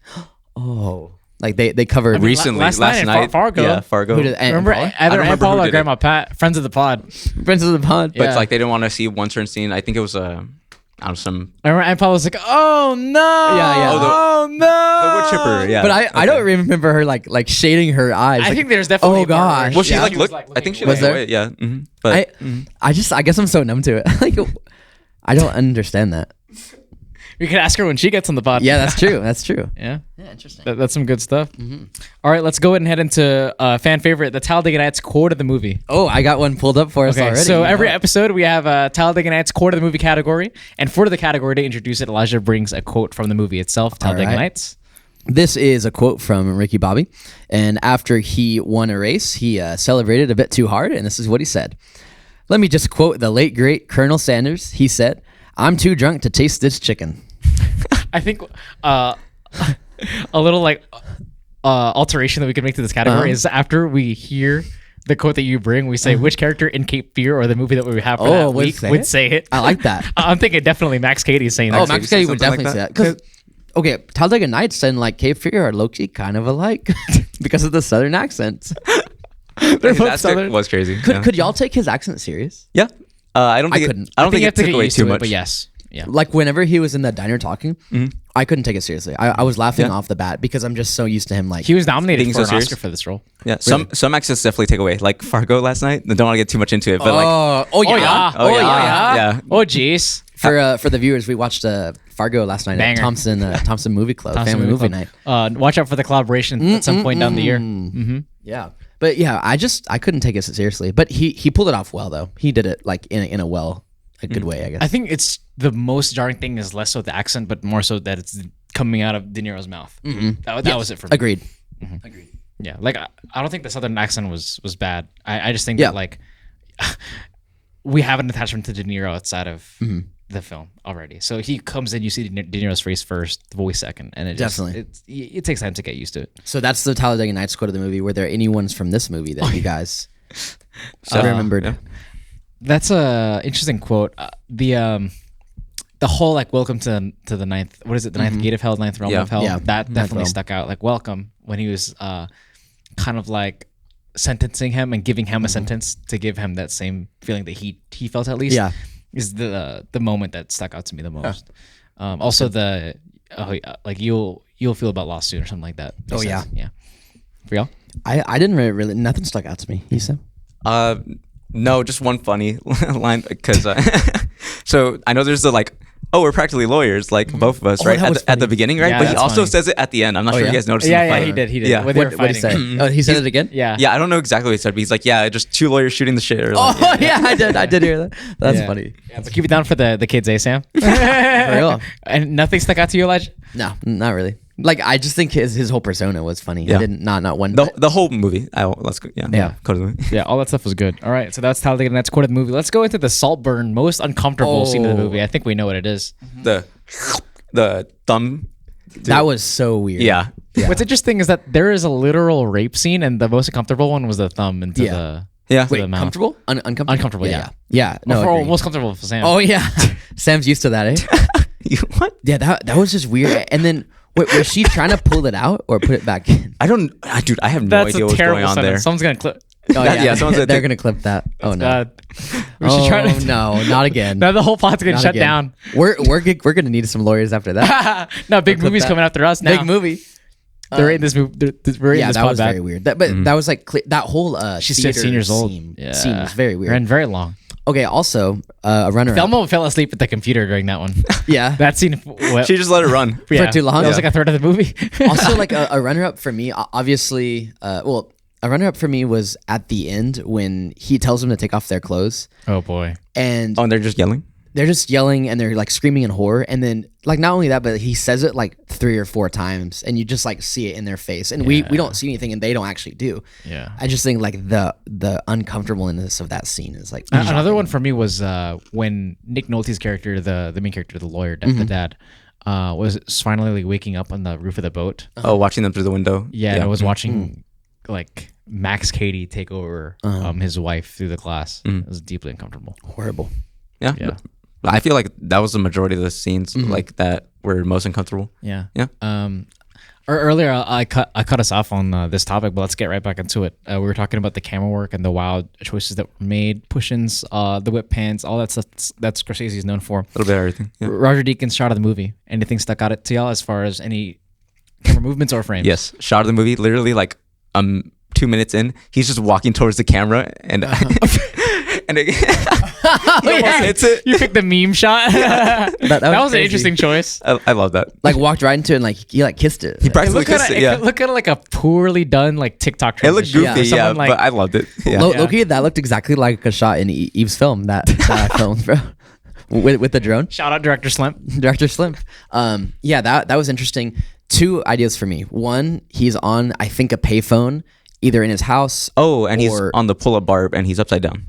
oh, like they covered recently, last last night in night, Fargo. yeah, Fargo. Who did- and Remember Paula? either remember Aunt Paula who or did Grandma Pat, friends of the pod. Friends of the Pod. But Yeah. it's like they didn't want to see one certain scene. I think it was I don't know, some I remember Aunt Paula was like, oh no. Yeah. Oh, no. the wood chipper. Yeah, But I okay. don't remember her like shading her eyes. I like, think there's definitely. oh a part where gosh. Well, she Yeah. like was, looked. like, I think she looking Was looked there? away. Yeah, but I guess I'm so numb to it. Like I don't understand that. We could ask her when she gets on the pod. Yeah, that's true. That's true. Yeah. Yeah, interesting. That's some good stuff. All right, let's go ahead and head into fan favorite, the Talladega Nights quote of the movie. Oh, I got one pulled up for us Okay, already. so You every know it. episode we have a Talladega Nights quote of the movie category, and for the category to introduce it, Elijah brings a quote from the movie itself, Talladega right. Nights. This is a quote from Ricky Bobby, and after he won a race, he celebrated a bit too hard, and this is what he said. Let me just quote the late great Colonel Sanders. He said, "I'm too drunk to taste this chicken." I think a little like alteration that we could make to this category is after we hear the quote that you bring, we say which character in Cape Fear or the movie that we have for that would week say would it? say it. I like that. I'm thinking definitely Max Cady is saying that. Oh, Max say Cady would something definitely like say that. Because, okay, Talladega Nights and like Cape Fear are low-key kind of alike because of the southern accents. They're both that Southern. was crazy. Could y'all take his accent serious? Yeah. I don't I think couldn't. I don't think you it have to took get away used too to it, much. but yes. Yeah. Like whenever he was in the diner talking, I couldn't take it seriously. I was laughing Yeah. off the bat because I'm just so used to him. Like He was nominated Being for so an serious? Oscar for this role. Yeah, some accents definitely take away. Like Fargo last night. I don't want to get too much into it, but like oh yeah. Oh, yeah. Yeah. Oh jeez. For the viewers, we watched Fargo last night Banger. at Thompson Movie Club, family movie night. Watch out for the collaboration at some point down the year. Yeah, but yeah, I couldn't take it seriously. But he pulled it off well though. He did it like in a good way, I guess. I think it's the most jarring thing is less so the accent, but more so that it's coming out of De Niro's mouth. That was it for me. Agreed. Yeah, like I don't think the southern accent was bad. I just think Yeah. that like we have an attachment to De Niro outside of the film already. So he comes in, you see De Niro's face first, the voice second, and it just, Definitely. it takes time to get used to it. So that's the Talladega Nights quote of the movie. Were there any ones from this movie that you guys remembered? yeah. That's a interesting quote. The the whole like welcome to the ninth. What is it? The ninth gate of hell, ninth realm of hell. Yeah. That definitely realm. stuck out. Like welcome when he was kind of like sentencing him and giving him a sentence to give him that same feeling that he felt at least. Yeah. Is the moment that stuck out to me the most. Also the like you'll feel about lost soon or something like that. Oh, yeah. Yeah. For y'all? I didn't really nothing stuck out to me. You said? No, just one funny line because so I know there's the like, oh, we're practically lawyers, like both of us, Oh, right? that was At the funny. beginning, right? Yeah, but he that's also funny. says it at the end. I'm not sure if yeah? you guys noticed. Yeah, in the fight. he did. Yeah. When they were What did he fighting. say? Oh, he said it again. Yeah. Yeah, I don't know exactly what he said, but he's like, yeah, just two lawyers shooting the shit. Or like, Oh yeah, I did hear that. That's Yeah. funny. Yeah, but keep it down for the kids, eh, Sam? For real. And nothing stuck out to you, Elijah? No, not really. Like I just think his whole persona was funny. Yeah. I didn't not one. the whole movie. Let's go. Yeah. Yeah. Go to the movie. Yeah, all that stuff was good. All right, so that's Talladega Nights quote of the movie. Let's go into the Saltburn, most uncomfortable scene of the movie. I think we know what it is. The thumb. That was so weird. Yeah. What's interesting is that there is a literal rape scene, and the most uncomfortable one was the thumb into Yeah. the Yeah. Wait, mouth. Comfortable? Uncomfortable? Uncomfortable, yeah. Yeah. No. for agree. most comfortable for Sam. Oh yeah. Sam's used to that, eh? You what? Yeah. That was just weird. And then wait, was she trying to pull it out or put it back in? Dude, I have no That's idea a what's terrible going on sentence. there. Someone's gonna clip. Oh Yeah, someone's gonna they're take- gonna clip that. Oh no. God. We should try to. No, not again. Now the whole plot's getting Not shut again. down. We're gonna need some lawyers after that. No, big Clip movies that. coming after us now. Big movie. They're rating this movie. We're rating Yeah, this that pod was back. very weird. But that was like that whole She's theater 15 years old. scene was very weird. And very long. Okay, also a runner up. Thelma fell asleep at the computer during that one. Yeah. That scene. What, She just let it run. yeah, too long? That was Yeah. like a third of the movie. Also like a runner up for me, obviously. Well, a runner up for me was at the end when he tells them to take off their clothes, Oh boy. and Oh, and they're just yelling. they're just yelling and they're like screaming in horror, and then like not only that, but he says it like 3 or 4 times, and you just like see it in their face, and we don't see anything, and they don't actually do. Yeah. I just think like the uncomfortableness of that scene is like Another one for me was when Nick Nolte's character, the main character, the lawyer, the dad, was finally waking up on the roof of the boat. Oh, watching them through the window. Yeah, and I was watching like Max Cady take over his wife through the glass. It was deeply uncomfortable. horrible. Yeah. Yeah. I feel like that was the majority of the scenes like that were most uncomfortable. Yeah. Yeah. Earlier I cut us off on this topic, but let's get right back into it. We were talking about the camera work and the wild choices that were made, push-ins, the whip pans, all that stuff that Scorsese is known for. A little bit of everything. Yeah. Roger Deakins' shot of the movie. Anything stuck out to y'all as far as any camera movements or frames? Yes. Shot of the movie, literally like 2 minutes in, he's just walking towards the camera and and it, he almost hits it. You picked the meme shot. that was was an crazy. interesting choice. I love that. Like walked right into it and like he like kissed it. He practically kissed it. Yeah. Look at it like a poorly done like TikTok It looked transition. goofy, yeah, Someone, like, but I loved it. Yeah. Loki, that looked exactly like a shot in Eve's film that I filmed, bro. With the drone. shout out director Slim. Director Slim. Yeah, that was interesting. 2 ideas for me. One, he's on I think a payphone, either in his house. Oh, and he's or- on the pull-up bar and he's upside down.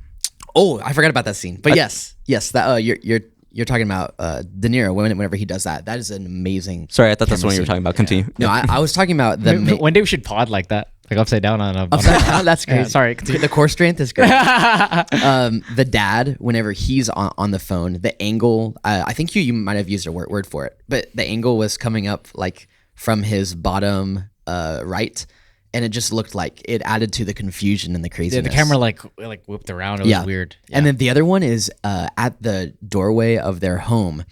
Oh, I forgot about that scene. But yes, that you're talking about De Niro whenever he does that. That is an amazing. Sorry, I thought that's the camera one you were scene. talking about. Continue. No, I was talking about the. One day we should pod like that, like upside down on a. Upside down, that's great. Yeah, sorry, continue. The core strength is great. The dad, whenever he's on the phone, the angle. I think you might have used a word for it, but the angle was coming up like from his bottom right, and it just looked like it added to the confusion and the Yeah, craziness. the camera like whipped around. It was weird. Yeah. And then the other one is at the doorway of their home.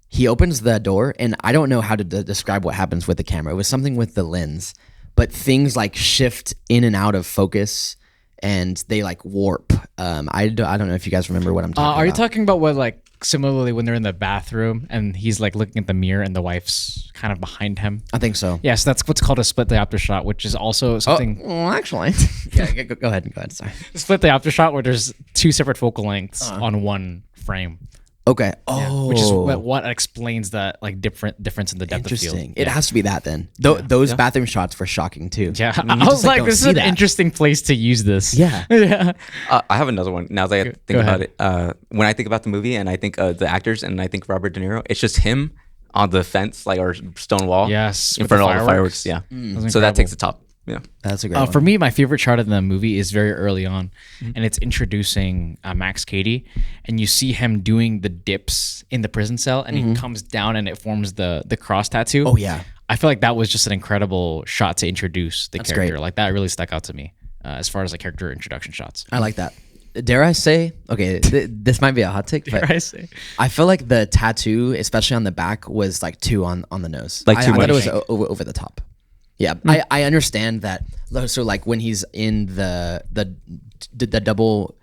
He opens the door, and I don't know how to describe what happens with the camera. It was something with the lens, but things like shift in and out of focus, and they like warp. I don't know if you guys remember what I'm talking about. Are you talking about what like similarly when they're in the bathroom and he's like looking at the mirror and the wife's kind of behind him? I think so. Yes, that's what's called a split diopter shot, which is also something. Well, actually, yeah. Go ahead. Sorry. Split diopter shot where there's 2 separate focal lengths on one frame. Okay. Oh, Which is what explains that like difference in the depth of field. interesting. It has to be that then. Those bathroom shots were shocking too. Yeah, You I just, was like, don't this is see an that. interesting place to use this. Yeah. yeah. I have another one. Now that I Go think about ahead. it, when I think about the movie and I think the actors and I think Robert De Niro, it's just him on the fence, like or stone wall, Yes, in with front the of all the fireworks. fireworks. Yeah, was so that incredible. takes the top. Yeah. That's a great one. For me, my favorite shot in the movie is very early on, and it's introducing Max Cady, and you see him doing the dips in the prison cell, and he comes down and it forms the cross tattoo. Oh, yeah. I feel like that was just an incredible shot to introduce the character. great. Like that really stuck out to me as far as like character introduction shots. I like that. Dare I say, okay, this might be a hot take, but I say. I feel like the tattoo, especially on the back, was like too on the nose. Like too I thought it was much. over the top. Yeah, I understand that. So like when he's in the double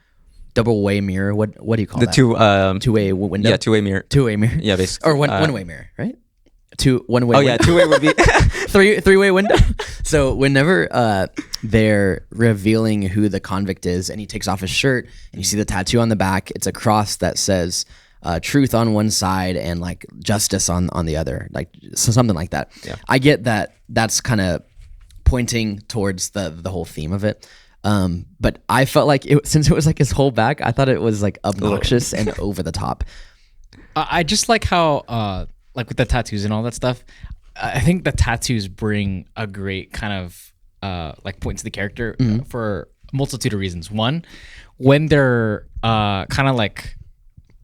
way mirror, what do you call The that? Two-way window. Yeah, two-way mirror. Two-way mirror. Yeah, basically. Or one way mirror, right? One way. Oh yeah, two-way would be. Three-way window. So whenever they're revealing who the convict is, and he takes off his shirt, and you see the tattoo on the back, it's a cross that says truth on one side and like justice on the other, like so something like that. Yeah. I get that. That's kind of pointing towards the whole theme of it. But I felt like since it was like his whole back, I thought it was like obnoxious and over the top. I just like how like with the tattoos and all that stuff, I think the tattoos bring a great kind of like point to the character for a multitude of reasons. One, when they're kind of like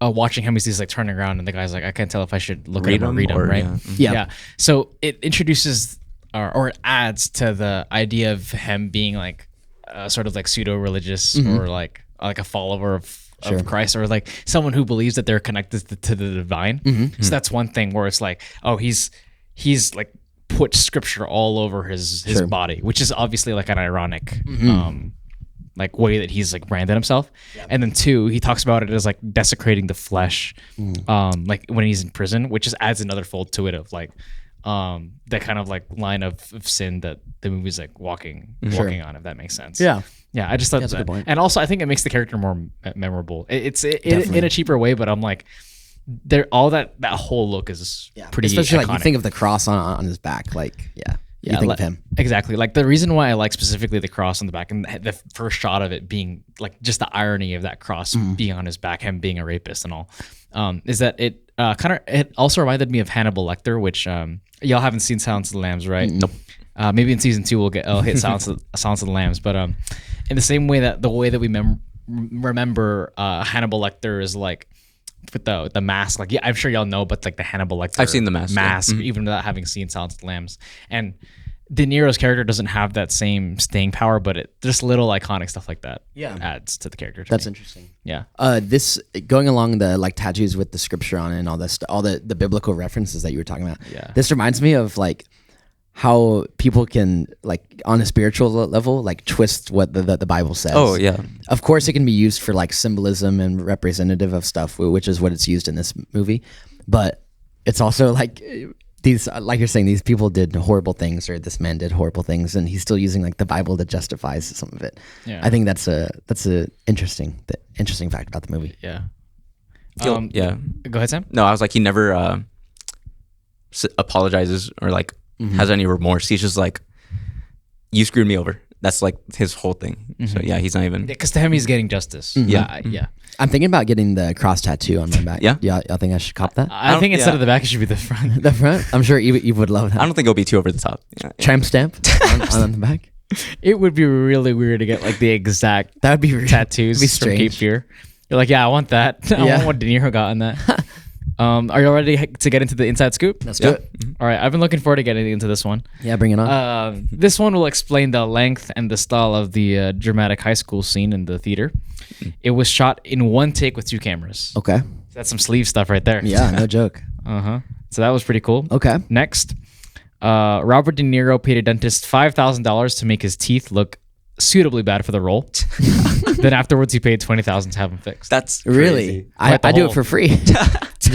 watching him, he's like turning around and the guy's like, I can't tell if I should look at him or read him, right? Yeah. So it introduces or it adds to the idea of him being like sort of like pseudo-religious or like a follower of Christ, or like someone who believes that they're connected to the divine. So that's one thing where it's like, oh, he's like put scripture all over his body, which is obviously like an ironic like way that he's like branded himself. And then two, he talks about it as like desecrating the flesh, like when he's in prison, which just adds another fold to it of like that kind of like line of sin that the movie's like walking on, if that makes sense. Yeah. I just thought That's a good that. point. And also I think it makes the character more memorable. It's in a cheaper way, but I'm like, there all that whole look is pretty Especially iconic. like you think of the cross on his back, like you think of him. Exactly. Like the reason why I like specifically the cross on the back and the first shot of it being like just the irony of that cross being on his back, him being a rapist and all, is that it it also reminded me of Hannibal Lecter, which y'all haven't seen Silence of the Lambs, right? Nope. Maybe in season 2 we'll hit Silence of the Lambs, but in the same way that we remember Hannibal Lecter is like with the mask, like I'm sure y'all know, but like the HannibalLecter I've seen the mask, even without having seen Silence of the Lambs. And De Niro's character doesn't have that same staying power, but just little iconic stuff like that adds to the character. That's me. interesting. Yeah. This going along the like tattoos with the scripture on it and all this, all the biblical references that you were talking about. Yeah. This reminds me of like how people can like on a spiritual level like twist what the Bible says. Oh yeah. Of course, it can be used for like symbolism and representative of stuff, which is what it's used in this movie. But it's also like these, like you're saying, these people did horrible things, or this man did horrible things, and he's still using like the Bible to justify some of it. Yeah. I think that's a interesting fact about the movie. Yeah. Yeah. Go ahead, Sam. No, I was like, he never apologizes or like has any remorse. He's just like, you screwed me over. That's like his whole thing. So yeah, he's not even. Because to him, he's getting justice. Yeah. Yeah. I'm thinking about getting the cross tattoo on my back. Yeah? I think I should cop that. I think instead of the back, it should be the front. The front? I'm sure Eve would love that. I don't think it'll be too over the top. Yeah. Tramp stamp on the back. It would be really weird to get like the exact That would be weird. tattoos It'd be from Cape strange. Fear. You're like, yeah, I want that. I Yeah. want what De Niro got in that. Are you ready to get into the inside scoop? Let's do it. All right, I've been looking forward to getting into this one. Yeah, bring it on. This one will explain the length and the style of the dramatic high school scene in the theater. It was shot in one take with 2 cameras. Okay. That's some sleeve stuff right there. Yeah, no joke. So that was pretty cool. Okay. Next, Robert De Niro paid a dentist $5,000 to make his teeth look suitably bad for the role. Then afterwards, he paid $20,000 to have them fixed. That's Really? crazy. I do it for free.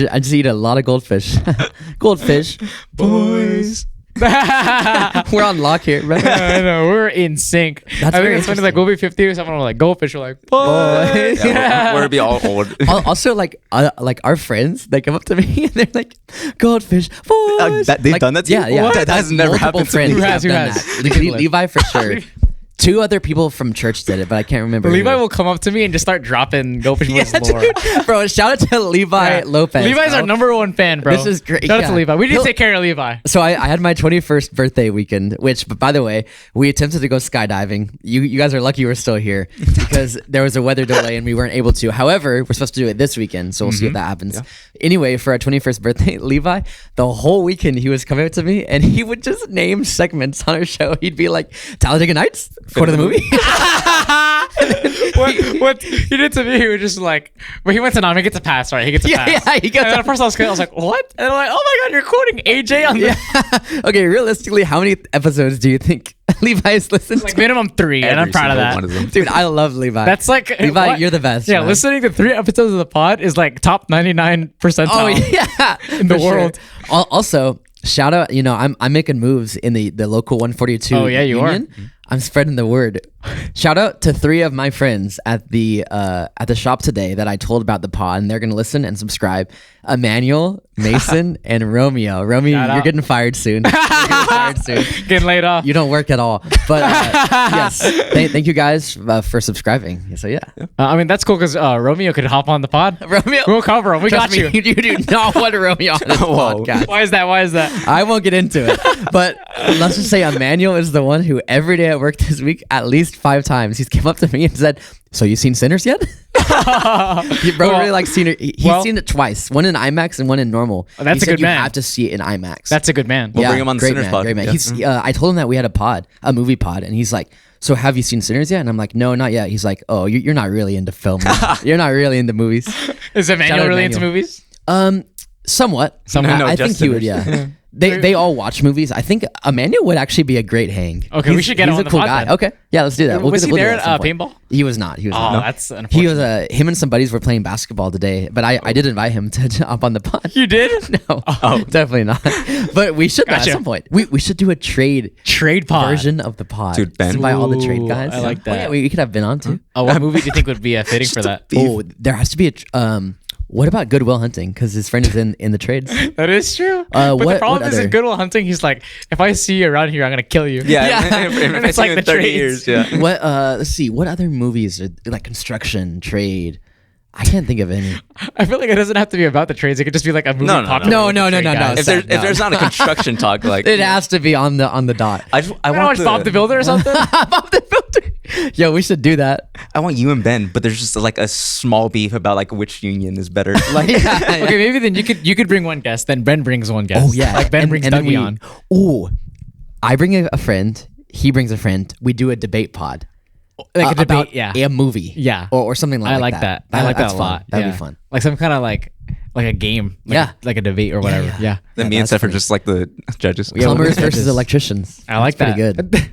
I just eat a lot of goldfish. Goldfish. Boys. We're on lock here, bro. I know, we're in sync. That's I think very it's funny, like we'll be 50 or someone will like goldfish, we're like Boys. Yeah, we're be all old. Also, like our friends, they come up to me and they're like, "Goldfish, boys." They've Like, done that to you? Yeah, yeah. What? That has never Multiple happened to me. friends Who have has? done that. Levi for sure. 2 other people from church did it, but I can't remember. Levi who. will come up to me and just start dropping Gopish Boys lore. Dude, bro, shout out to Levi Yeah. Lopez. Levi's bro. our number 1 fan, bro. This is great. Shout out to Yeah. Levi. We need to He'll- take care of Levi. So I had my 21st birthday weekend, which, by the way, we attempted to go skydiving. You guys are lucky we're still here because there was a weather delay and we weren't able to. However, we're supposed to do it this weekend, so we'll see if that happens. Anyway, for our 21st birthday, Levi, the whole weekend he was coming up to me and he would just name segments on our show. He'd be like, Talladega Nights, quote of the movie. what he did to me, he was just like, but he went to Nam, he gets a pass, right? He gets a Yeah, pass. yeah, he gets and then a- at first I was like, what? And I'm like, oh my god, you're quoting AJ on the Okay, realistically, how many episodes do you think Levi's listened like to? minimum 3, and I'm Every proud of single that. one of them. Dude, I love Levi. That's like Levi, what? you're the best. Yeah, man. listening to 3 episodes of the pod is like top 99 percentile. Oh yeah, In the for sure. world. Also, shout out. I'm making moves in the local 142. Oh, yeah, you are. union. I'm spreading the word. Shout out to 3 of my friends at the shop today that I told about the pod, and they're gonna listen and subscribe. Emmanuel, Mason, and Romeo. Romeo, Shout you're out. getting fired soon. You're getting fired soon. Getting laid off. You don't work at all. But yes, thank you guys for subscribing. So yeah, I mean, that's cool because Romeo could hop on the pod. Romeo, We'll cover him. We trust got you. me, you do not want Romeo on this Whoa. podcast. Why is that? Why is that? I won't get into it, but let's just say Emmanuel is the one who every day at work this week, at least 5 times, he's came up to me and said, "So you seen Sinners yet?" He bro Well, really likes Sinners. He's well- seen it twice, one in IMAX and one in normal. Oh, that's He a said good you man. have to see it in IMAX. That's a good man. We'll bring him on the great Sinners man, pod. Great man. Yeah. He's. I told him that we had a movie pod, and he's like, "So have you seen Sinners yet?" And I'm like, "No, not yet." He's like, "Oh, you're not really into film. You're not really into movies." Is Emmanuel Shout out really into Emmanuel. movies? Somewhat. Somewhat. No, I just think he would. Sinners. Yeah. They all watch movies. I think Emmanuel would actually be a great hang. Okay, we He's- should get him he's on a the cool pod guy. then. Okay, yeah, let's do that. Was he we'll do there that at some point. paintball? He was not. He was Oh, not. that's He unfortunate. was him and some buddies were playing basketball today, but I did invite him to jump on the pod. You did? No, definitely not. But we should Gotcha. at some point. We should do a trade Trade pod. version of the pod. Dude, Ben. Just invite all the Ooh, trade guys. I like Oh, yeah, that. we could have Ben on too. Oh, what movie do you think would be fitting for that? Oh, there has to be what about Goodwill Hunting? Because his friend is in the trades. That is true. Uh, but what- the problem what is in other- Good Will Hunting, he's like, if I see you around here, I'm gonna kill you. Yeah, Yeah. If And I it's see like you the in 30 trades. years, yeah. What? Let's see. What other movies are like construction, trade? I can't think of any. I feel like it doesn't have to be about the trades. It could just be like a movie. No, no, popular no. with No, the no, trade no, no. guys. If No. there's not a construction talk, like It has to be on the dot. I I want watch Bob the Builder or something. Bob the Builder. Yo, we should do that. I want you and Ben, but there's just like a small beef about like which union is better. Like Okay, maybe then you could bring one guest, then Ben brings one guest. Oh yeah, like Ben brings then Dougie on. Oh, I bring a friend. He brings a friend. We do a debate pod. Like a debate, about yeah. a movie, Yeah. or something like I like that. I like that That's a fun. lot. That'd Yeah. be fun. Like some kind of like a game. Like Yeah. like a debate or whatever. Yeah. then Yeah, me and that's Steph are funny. just like the judges. Plumbers we're versus judges. electricians. I like That's that. pretty good.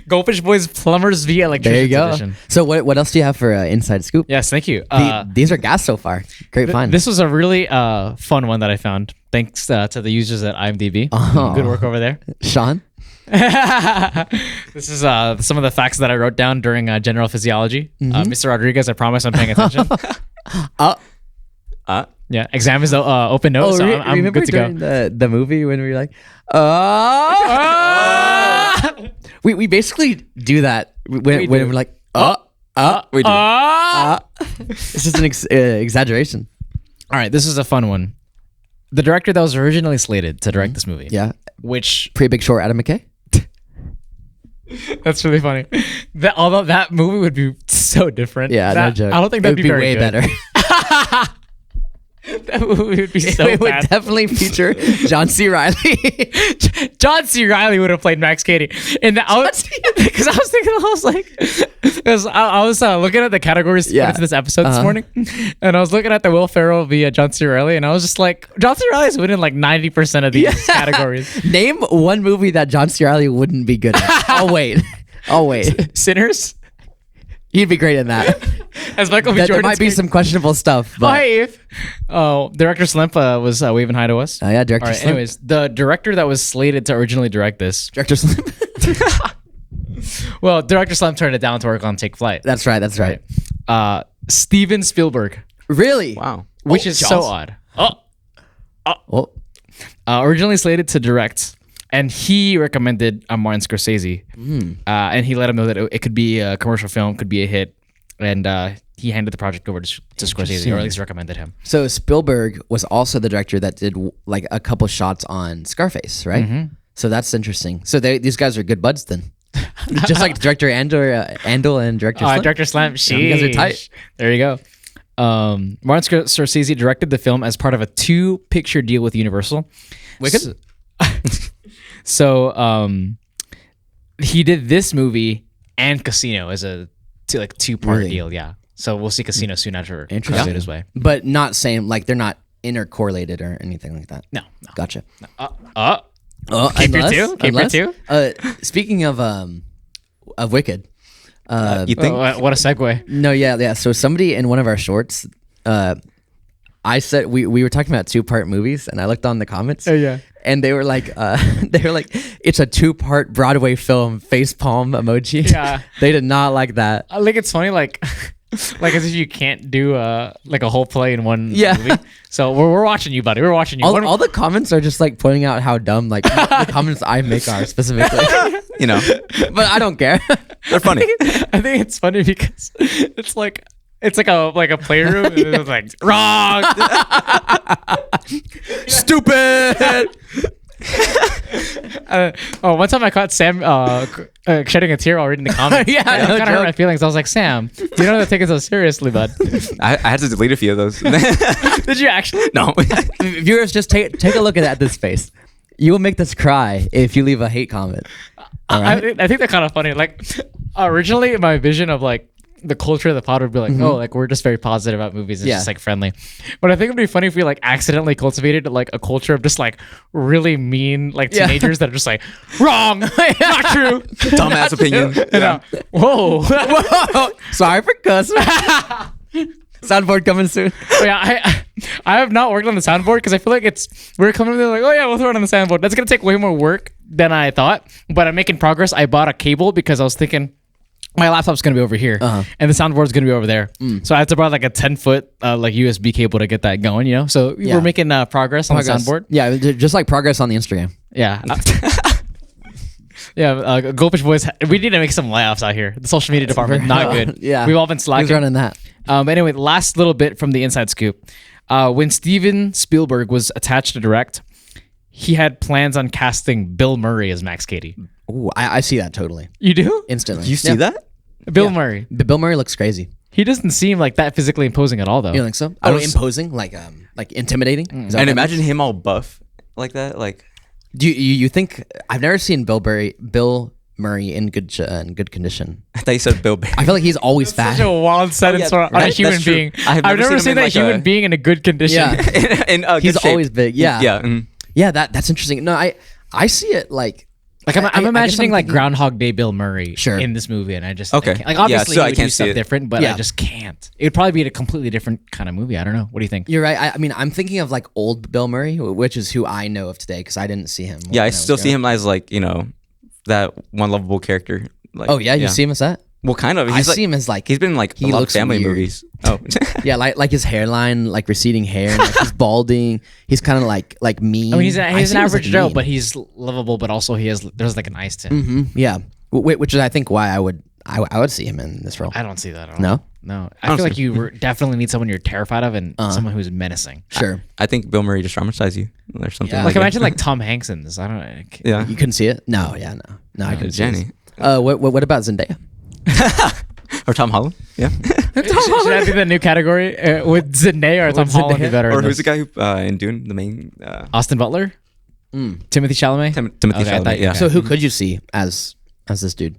Goldfish Boys Plumbers via There Electricians you go. Edition. So what else do you have for Inside Scoop? Yes, thank you. These are gas so far. Great find. This was a really fun one that I found. Thanks to the users at IMDb. Oh. Good work over there. Sean. This is some of the facts that I wrote down during general physiology. Mr. Rodriguez, I promise I'm paying attention. Yeah, exam is open note, so I'm remember good to go. during the movie when we were like, we basically do that when We do. we're like, We do. it's just an exaggeration. All right, this is a fun one. The director that was originally slated to direct this movie. Yeah, Which pretty big short, Adam McKay. that's really funny. Although that movie would be so different. Yeah, that, no joke. I don't think it that'd would be, very way good. better. That movie would be so it would bad. definitely feature John C. Riley. John C. Riley would have played Max Cady. And because I was thinking, I was like, because I was looking at the categories put Yeah. into this episode this Uh-huh. morning, and I was looking at the Will Ferrell via John C. Riley, and I was just like, John C. Riley's winning like 90% of these categories. Name one movie that John C. Riley wouldn't be good at. I'll wait. Sinners, He'd be great in that. as Michael B. There Jordan. might be some questionable stuff, but Director Slimp was waving hi to us. yeah, director. All right. Slim. Anyways, the director that was slated to originally direct this, Director Slim. well, Director Slimp turned it down to work on Take Flight. That's right. That's right. Steven Spielberg, Really? Wow. which is so Jaws. odd. Oh, Originally slated to direct and he recommended Martin Scorsese, and he let him know that it could be a commercial film, could be a hit, and he handed the project over to Scorsese, or at least recommended him. So Spielberg was also the director that did like a couple shots on Scarface, right? Mm-hmm. So that's interesting. So these guys are good buds then. Just like director Andal and director Slim. Director Slam, You guys are tight. There you go. Martin Scorsese directed the film as part of a 2-picture deal with Universal. Wicked? So he did this movie and Casino as a 2-part Really? deal. Yeah. So we'll see Casino soon after it Interesting. comes his way. But not same, like they're not intercorrelated or anything like that. No. Gotcha. Keep your two. Keep your two. Speaking of Wicked, You think? What a segue. no, yeah. So somebody in one of our shorts, I said we were talking about 2-part movies, and I looked on the comments. Oh, yeah. And they were like, it's a 2-part Broadway film. Facepalm emoji. Yeah. They did not like that. I think it's funny, like as if you can't do like a whole play in one Yeah. movie. So we're watching you, buddy. We're watching you. All the comments are just like pointing out how dumb like the comments I make are specifically. You know, But I don't care. they're funny. I think it's funny because it's like a playroom. And it's like wrong. Stupid. One time I caught Sam shedding a tear while reading the comments. Yeah, it no kind of hurt joke. my feelings. I was like, Sam, you don't have to take it so seriously, bud. I had to delete a few of those. Did you actually? No. Viewers, just take a look at this face. You will make this cry if you leave a hate comment. All right. I think they're kind of funny. Like originally, my vision of like the culture of the pod would be like, oh, like we're just very positive about movies. It's Yeah. just like friendly. But I think it'd be funny if we like accidentally cultivated like a culture of just like really mean like Yeah. teenagers that are just like wrong, not true, Dumbass opinion. Yeah. Whoa. Whoa. Sorry for cuss. Soundboard coming soon. Oh, yeah, I have not worked on the soundboard because I feel like we're coming there like, oh yeah, we'll throw it on the soundboard. That's gonna take way more work than I thought, but I'm making progress. I bought a cable because I was thinking my laptop's gonna be over here and the soundboard's gonna be over there. So I had to buy like a 10-foot like USB cable to get that going. You know, so Yeah. we're making progress on the soundboard. Yeah, just like progress on the Instagram. Yeah. Yeah, Goldfish Boys. We need to make some layoffs out here. The social media department not good. Yeah. we've all been Who's slacking. running that? But anyway, last little bit from the inside scoop. When Steven Spielberg was attached to direct, he had plans on casting Bill Murray as Max Cady. Ooh, I see that totally. You do? Instantly. You see that? Bill Murray. Bill Murray looks crazy. He doesn't seem like that physically imposing at all, though. You don't think so? I Oh, was- imposing? Like intimidating? Is that And what that imagine him all buff like that. Like, means? Do you think... I've never seen Bill Murray in good condition. I thought you said Bill Barry. I feel like he's always fat. Such a wild sentence on a right? human That's true. being. I've I've never never seen seen him in that like human a- being in a good condition. Yeah. and He's good shape. always big. Yeah. Yeah. Mm. Yeah, that's interesting. No, I see it like... Like I'm I guess imagining like thinking- Groundhog Day Bill Murray Sure. in this movie, and I just Okay. I can't. Like Yeah, obviously so he I would can't do stuff see it. different, but Yeah. I just can't. It would probably be a completely different kind of movie. I don't know. What do you think? You're right. I mean, I'm thinking of like old Bill Murray, which is who I know of today because I didn't see him. Yeah, when I was still see growing him as like, you know, that one lovable character. Like, up. Oh yeah, you see him as that? Well, kind of. I He's like, see him as like he's been like he a lot of looks family weird. movies. Oh, yeah, like his hairline, like receding hair, and, like he's balding. He's kind of like mean. I mean, he's I an see him as, average like, Joe, mean. but he's lovable. But also there's like an ice to him. Yeah, which is I think why I would see him in this role. I don't see that at all. No? No. I feel like you definitely need someone you're terrified of and someone who's menacing. Sure, I think Bill Murray just traumatized you or something. Yeah. Like that. imagine like Tom Hanks in this. I don't know. Yeah. you couldn't see it. No, I couldn't see Jenny. it. What about Zendaya? Or Tom Holland. Yeah. Should that be the new category? Would Zendaya or Tom Holland be better? Or in who's the this? guy who in Dune, the main Austin Butler? Timothy Chalamet? Timothy Okay, I thought Chalamet. you- Yeah. So who could you see as this dude?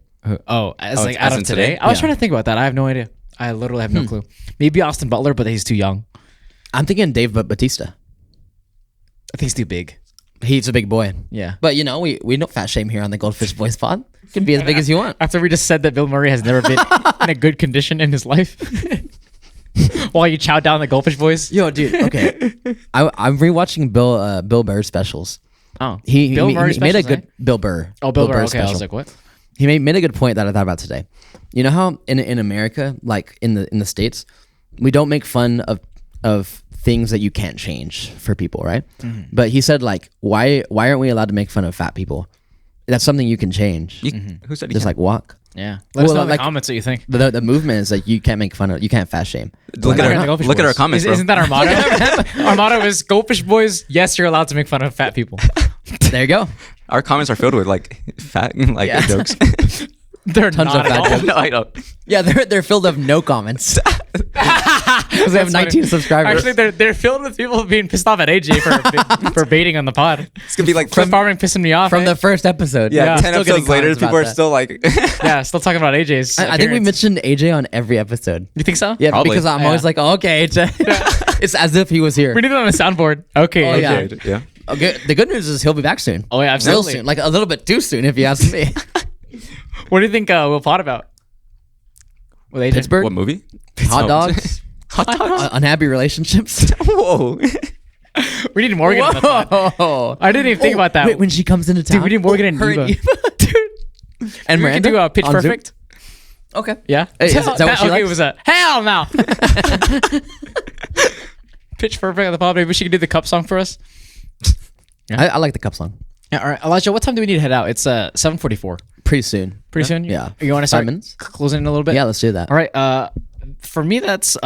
Oh, as like as out of in today? today? I was Yeah. trying to think about that. I have no idea. I literally have no clue. Maybe Austin Butler, but he's too young. I'm thinking Dave Bautista. I think he's too big. He's a big boy. Yeah. But you know, we don't fat shame here on the Goldfish Boys pod. You can be as big as you want. After we just said that Bill Murray has never been in a good condition in his life, while you chow down the Goldfish Boys. Yo, dude. Okay, I'm rewatching Bill Burr specials. Oh, He Bill Murray made a specials, good eh? Bill Burr. Oh, Bill Burr. Okay, special. I was like, what? He made a good point that I thought about today. You know how in America, like in the States, we don't make fun of things that you can't change for people, right? Mm-hmm. But he said like, why aren't we allowed to make fun of fat people? That's something you can change. Who said you Just can't? like walk. Yeah. Let us Well, know in the like- comments what you think. The movement is like you can't make fun of, you can't fat shame. Look Like, at the Goldfish look at our Boys. comments, bro. Isn't that our motto? Our motto is Goldfish Boys. Yes, you're allowed to make fun of fat people. There you go. Our comments are filled with like fat like Yeah. jokes. They're Tons not of at fat all. jokes. No, I don't. Yeah, they're filled of no comments because they have That's 19 funny. subscribers. Actually, they're filled with people being pissed off at AJ for baiting on the pod. It's gonna be like Cliff Farming pissing me off. From eh? the first episode. yeah, Yeah. 10 Still getting episodes later, comments people about are that. still like, Yeah, still talking about AJ's. I think we appearance. mentioned AJ on every episode. You think so? Yeah, Probably. because I'm Yeah. always like, oh, okay, AJ. It's as if he was here. We need it on the soundboard. Okay. Oh, yeah. AJ. yeah. Okay, the good news is he'll be back soon. Oh, yeah, Real absolutely. soon, like a little bit too soon, if you ask me. What do you think we'll plot about? With AJ? Pittsburgh, What movie? hot Oh. dogs, Hot dogs. unhappy relationships. Whoa. We need Morgan on the pod. Whoa. I didn't even think about that. Wait, when she comes into town, Dude, we need Morgan and her Eva. Dude. And we Miranda can do Pitch on Zoom? Perfect. Okay. Yeah. Hey, is that what she okay, likes? it was a hell no. Pitch Perfect on the pod. Maybe she could do the cup song for us. I like the cup song. Yeah. All right, Elijah. What time do we need to head out? It's 7:44. Pretty soon. Pretty soon. Yeah. You want to 5 start minutes? closing in a little bit? Yeah, let's do that. All right. For me, that's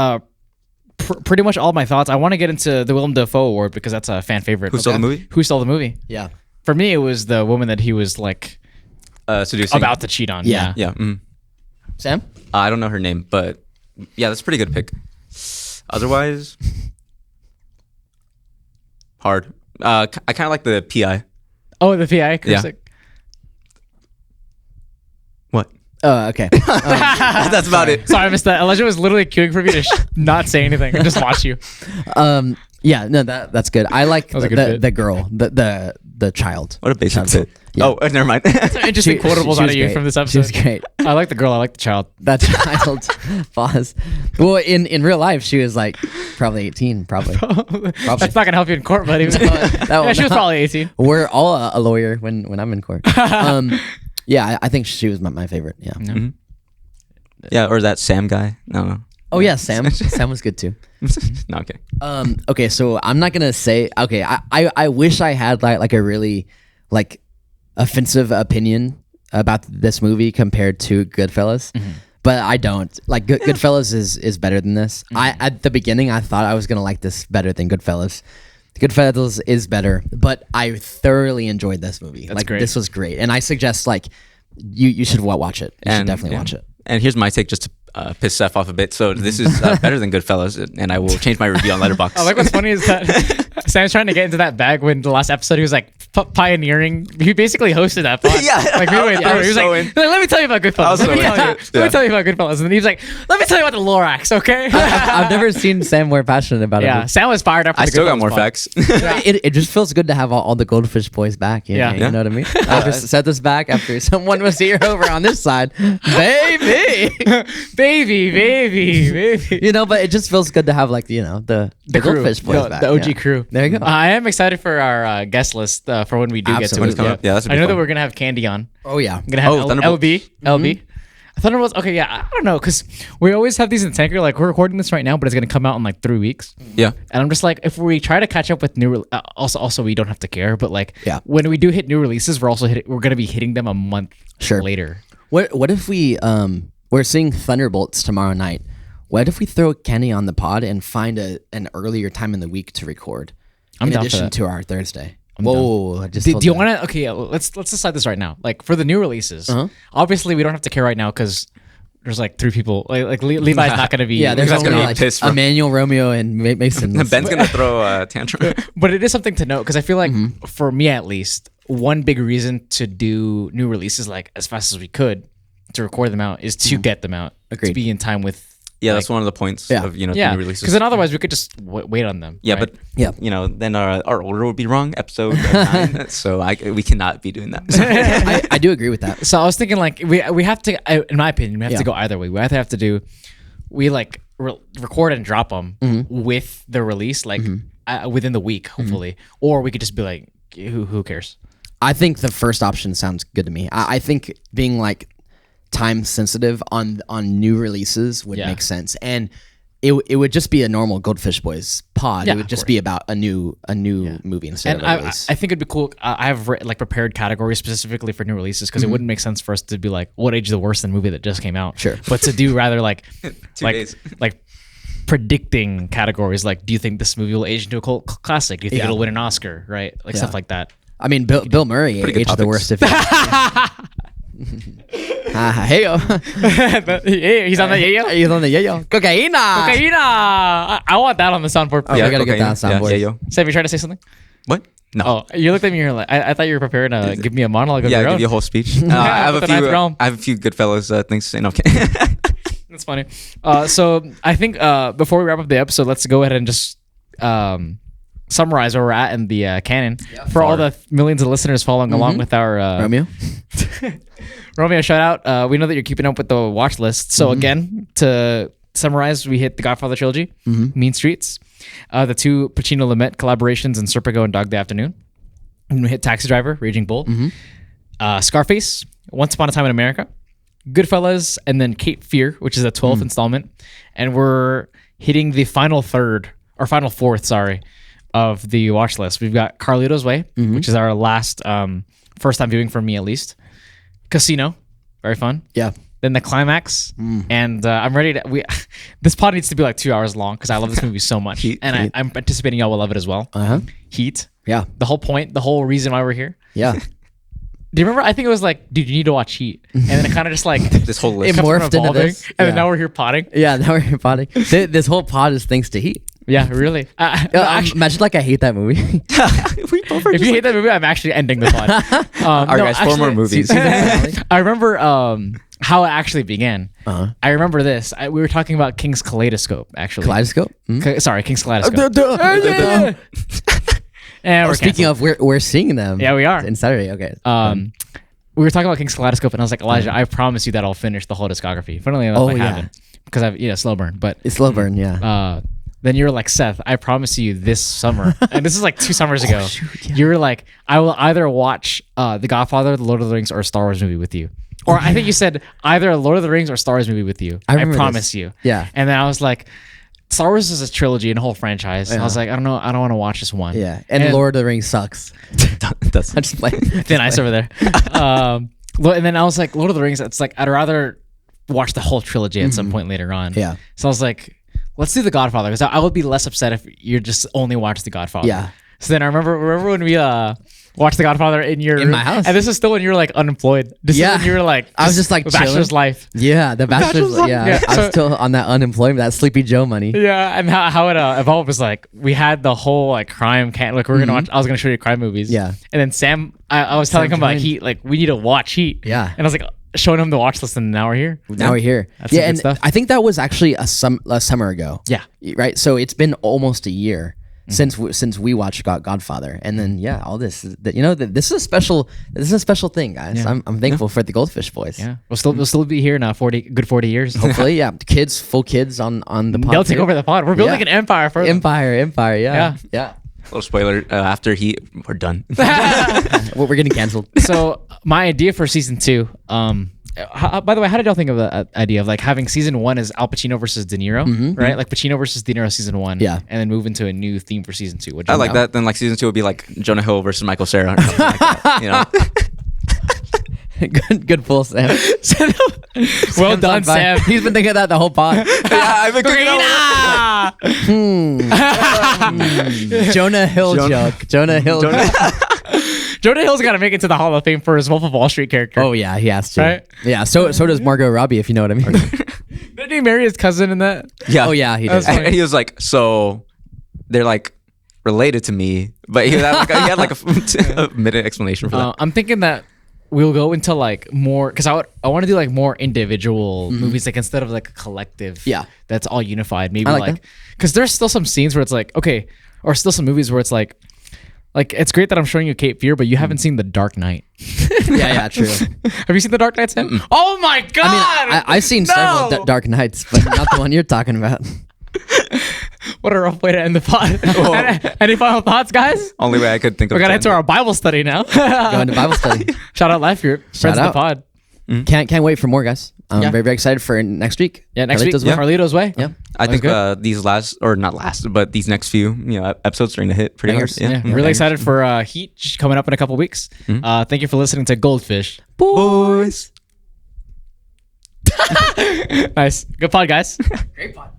pretty much all my thoughts. I want to get into the Willem Dafoe Award because that's a fan favorite. Who stole the movie? Who stole the movie? Yeah. For me, it was the woman that he was like Seducing. about to cheat on. Yeah. Yeah. Sam? I don't know her name, but yeah, that's a pretty good pick. Otherwise, hard. I kind of like the PI. Oh, the PI. Yeah. What? Okay. That's about it. Sorry, I missed that. Elijah was literally queuing for me to not say anything and just watch you. Yeah, no, that's good. I like was a good bit. the girl, the child. What a basic Child. fit. Yeah. Oh, never mind. Interesting quotables she out was of you great. from this She episode. was great. I like the girl. I like the child. That child pause. Well, in real life, she was like probably 18, probably. That's not gonna help you in court, buddy. that Yeah, will she was not. probably 18. We're all a lawyer when I'm in court. Yeah, I think she was my favorite. Yeah. Yeah, or that Sam guy. No. Oh yeah, Sam. Sam was good too. No, okay. Okay, so I'm not gonna say. Okay, I wish I had like a really like offensive opinion about this movie compared to Goodfellas, but I don't. Like Goodfellas is better than this. I at the beginning I thought I was gonna like this better than Goodfellas. Goodfellas is better, but I thoroughly enjoyed this movie. That's like great. this was great, and I suggest like you should watch it. You should definitely watch it. And here's my take, just to piss Seth off a bit. So this is better than Goodfellas, and I will change my review on Letterboxd. I like what's funny is that Sam's trying to get into that bag when the last episode he was like pioneering. He basically hosted that pod. Yeah. Like midway Yeah, I through, was he was so like, in. "Let me tell you about I Goodfellas. was Let so me tell in. you. Let me tell you about Goodfellas." And then he was like, "Let me tell you about the Lorax, okay?" I've never seen Sam more passionate about it. Yeah, Sam was fired up. For I the still got Goodfellas more pod. facts. It just feels good to have all the Goldfish Boys back. You Yeah. know, you know what I mean? After set this back after someone was here over on this side, baby. baby. You know, but it just feels good to have like the crew. Goldfish Boys back. the OG yeah. crew. There you go. I am excited for our guest list for when we do Absolutely. get to it. Yeah, that's gonna I be know fun. that we're gonna have Candy on. Oh yeah. I'm gonna have Thunderbolts. LB. Thunderbolts. Okay, yeah. I don't know because we always have these in the tanker. Like we're recording this right now, but it's gonna come out in like 3 weeks. Yeah. And I'm just like, if we try to catch up with new, also we don't have to care. But like, Yeah. when we do hit new releases, we're gonna be hitting them a month Sure. later. What if we're seeing Thunderbolts tomorrow night? What if we throw Kenny on the pod and find an earlier time in the week to record? I'm in down for addition that. to our Thursday. Whoa! I just Do told you that. want to? Okay, yeah, let's decide this right now. Like for the new releases, Uh-huh. obviously we don't have to care right now because there's like 3 people. Like Levi's not gonna be. Yeah, there's Levi's only gonna be like pissed, bro. Emmanuel, Romeo, and Mason. Ben's gonna throw a tantrum. But it is something to note because I feel like Mm-hmm. for me at least, one big reason to do new releases like as fast as we could to record them out is to get them out to Agreed. be in time with. Yeah, that's one of the points Yeah. of the Yeah, new because releases. then otherwise we could just wait on them. Yeah, right? but Yeah. then our order would be wrong. Episode 9, so we cannot be doing that. I do agree with that. So I was thinking like we have to, in my opinion, we have Yeah. to go either way. We either have to do, we like record and drop them with the release, like within the week, hopefully, or we could just be like, who cares? I think the first option sounds good to me. I think being like time sensitive on new releases would Yeah. make sense. And it would just be a normal Goldfish Boys pod. Yeah, It would of just course. be about a new movie instead And of a I release. think it'd be cool. I have like prepared categories specifically for new releases because it wouldn't make sense for us to be like, what age is the worst in movie that just came out? Sure. But to do rather like 2 days. like predicting categories, like, do you think this movie will age into a cult classic? Do you think Yeah. it'll win an Oscar? Right, like stuff like that. I mean, Bill Murray good aged the topics. worst. If hey yo, He's on the yayo. he's on the yayo. Cocaina. Cocaina. I want that on the soundboard. Oh, we gotta get that cocaine. soundboard. Yeah, yo. Sam, you trying to say something? What? No. Oh, you looked at me. You're like, I thought you were preparing to give me a monologue of Yeah, your I'll own. give you a whole speech. I have With a the ninth realm. few Goodfellas things to say. No, I'm kidding. That's funny. So I think before we wrap up the episode, let's go ahead and just summarize where we're at in the canon for all the millions of listeners following along with our Romeo. Romeo, shout out. We know that you're keeping up with the watch list. So again, to summarize, we hit the Godfather trilogy, Mean Streets, the two Pacino Lumet collaborations in Serpico and Dog Day Afternoon. And we hit Taxi Driver, Raging Bull, Scarface, Once Upon a Time in America, Goodfellas, and then Cape Fear, which is a 12th installment. And we're hitting the final fourth, of the watch list. We've got Carlito's Way, which is our last first time viewing for me at least. Casino, very fun. Yeah. Then the climax, and I'm ready to. This pod needs to be like 2 hours long because I love this movie so much, and I'm anticipating y'all will love it as well. Heat, Yeah. the whole point, the whole reason why we're here. Yeah. Do you remember? I think it was like, dude, you need to watch Heat, and then it kind of just like This whole list. It kept on morphed into evolving, this. and then Yeah. now we're here potting. Yeah. Now we're potting. This whole pod is thanks to Heat. Yeah, really. Actually, Imagine like I hate that movie. We both are if you hate that movie, I'm actually ending the pod. All right, guys, 4 more movies. I remember how it actually began. I remember this. We were talking about King's Kaleidoscope, actually. Kaleidoscope. Sorry, King's Kaleidoscope. And we're Speaking of, we're seeing them. Yeah, we are. In Saturday. Okay. we were talking about King's Kaleidoscope, and I was like, Elijah, I promise you that I'll finish the whole discography. Funnily enough, I haven't because I've slow burn. But it's slow burn, yeah. Then you were like, Seth, I promise you this summer, and this is like 2 summers ago. You were like, I will either watch The Godfather, The Lord of the Rings, or a Star Wars movie with you. Or I think you said either a Lord of the Rings or Star Wars movie with you. I promise you. Yeah. And then I was like, Star Wars is a trilogy and a whole franchise. Yeah. I was like, I don't know, I don't want to watch this one. Yeah. And Lord of the Rings sucks. That's I'm just playing. Thin ice over there. And then I was like, Lord of the Rings, it's like, I'd rather watch the whole trilogy at some point later on. Yeah. So I was like, let's do The Godfather, because I would be less upset if you're just only watch The Godfather. Yeah. So then I remember when we watched The Godfather in my house, and this is still when you were like unemployed. This is when you were like, I was just like bachelor's chilling. life. Yeah, the bachelor's life. Yeah, I was So- still on that unemployment, that Sleepy Joe money. Yeah, and how it evolved was like we had the whole like crime like we're gonna watch. I was gonna show you crime movies. Yeah. and then Sam, I was telling him about joined. Heat. Like we need to watch Heat. Yeah. and I was like showing him the watch list, and now we're here. Now we're here. That's some yeah, good and stuff. I think that was actually a summer ago. Yeah. Right. So it's been almost a year since we watched Godfather, and then all this this is a special thing, guys. Yeah. I'm thankful for the Goldfish Boys. Yeah, we'll still be here now. 40 years. Hopefully, yeah. Full kids on the pod. They'll take over the pod. We're building an empire for them. Empire. Yeah. little spoiler. After Heat, we're done. Well, we're getting canceled. So my idea for season 2. By the way, how did y'all think of the idea of like having season 1 is Al Pacino versus De Niro, right? Like Pacino versus De Niro season 1, Yeah. and then move into a new theme for season 2. I like that. Then like season 2 would be like Jonah Hill versus Michael Cera. Or something like that, you know. good pull, Sam. Well Sam's done, on fire. Sam. He's been thinking of that the whole pod. I've been Jonah Hill joke. Jonah Hill. Jonah Hill's got to make it to the Hall of Fame for his Wolf of Wall Street character. Oh yeah, he has to. Right? Yeah. So does Margot Robbie, if you know what I mean. Didn't he marry his cousin in that? Yeah. Oh yeah, he That's did. funny. And he was like, so they're like related to me, but he had like a minute explanation for that. I'm thinking that we'll go into like more because I want to do like more individual movies, like instead of like a collective. Yeah. that's all unified. Maybe I like like that. because there's still some scenes where it's like okay, or still some movies where it's like it's great that I'm showing you Cape Fear, but you haven't seen The Dark Knight. Yeah, true. Have you seen The Dark Knight, Sam? Oh my god! I mean, I've seen several Dark Knights, but not the one you're talking about. What a rough way to end the pod. Any final thoughts, guys? Only way I could think of. We gotta to head to end our Bible study now. Go into Bible study. Shout out Life Group. Friends of the out. pod. Can't wait for more, guys. I'm Yeah. very, very excited for next week. Yeah, next week, Carlito's Way. Carlito's Way. Yeah. I think good. these last, or not last, but these next few, episodes are going to hit pretty hard. Bangers. Yeah, really excited for Heat coming up in a couple weeks. Thank you for listening to Goldfish. Boys. Nice. Good pod, guys. Great pod.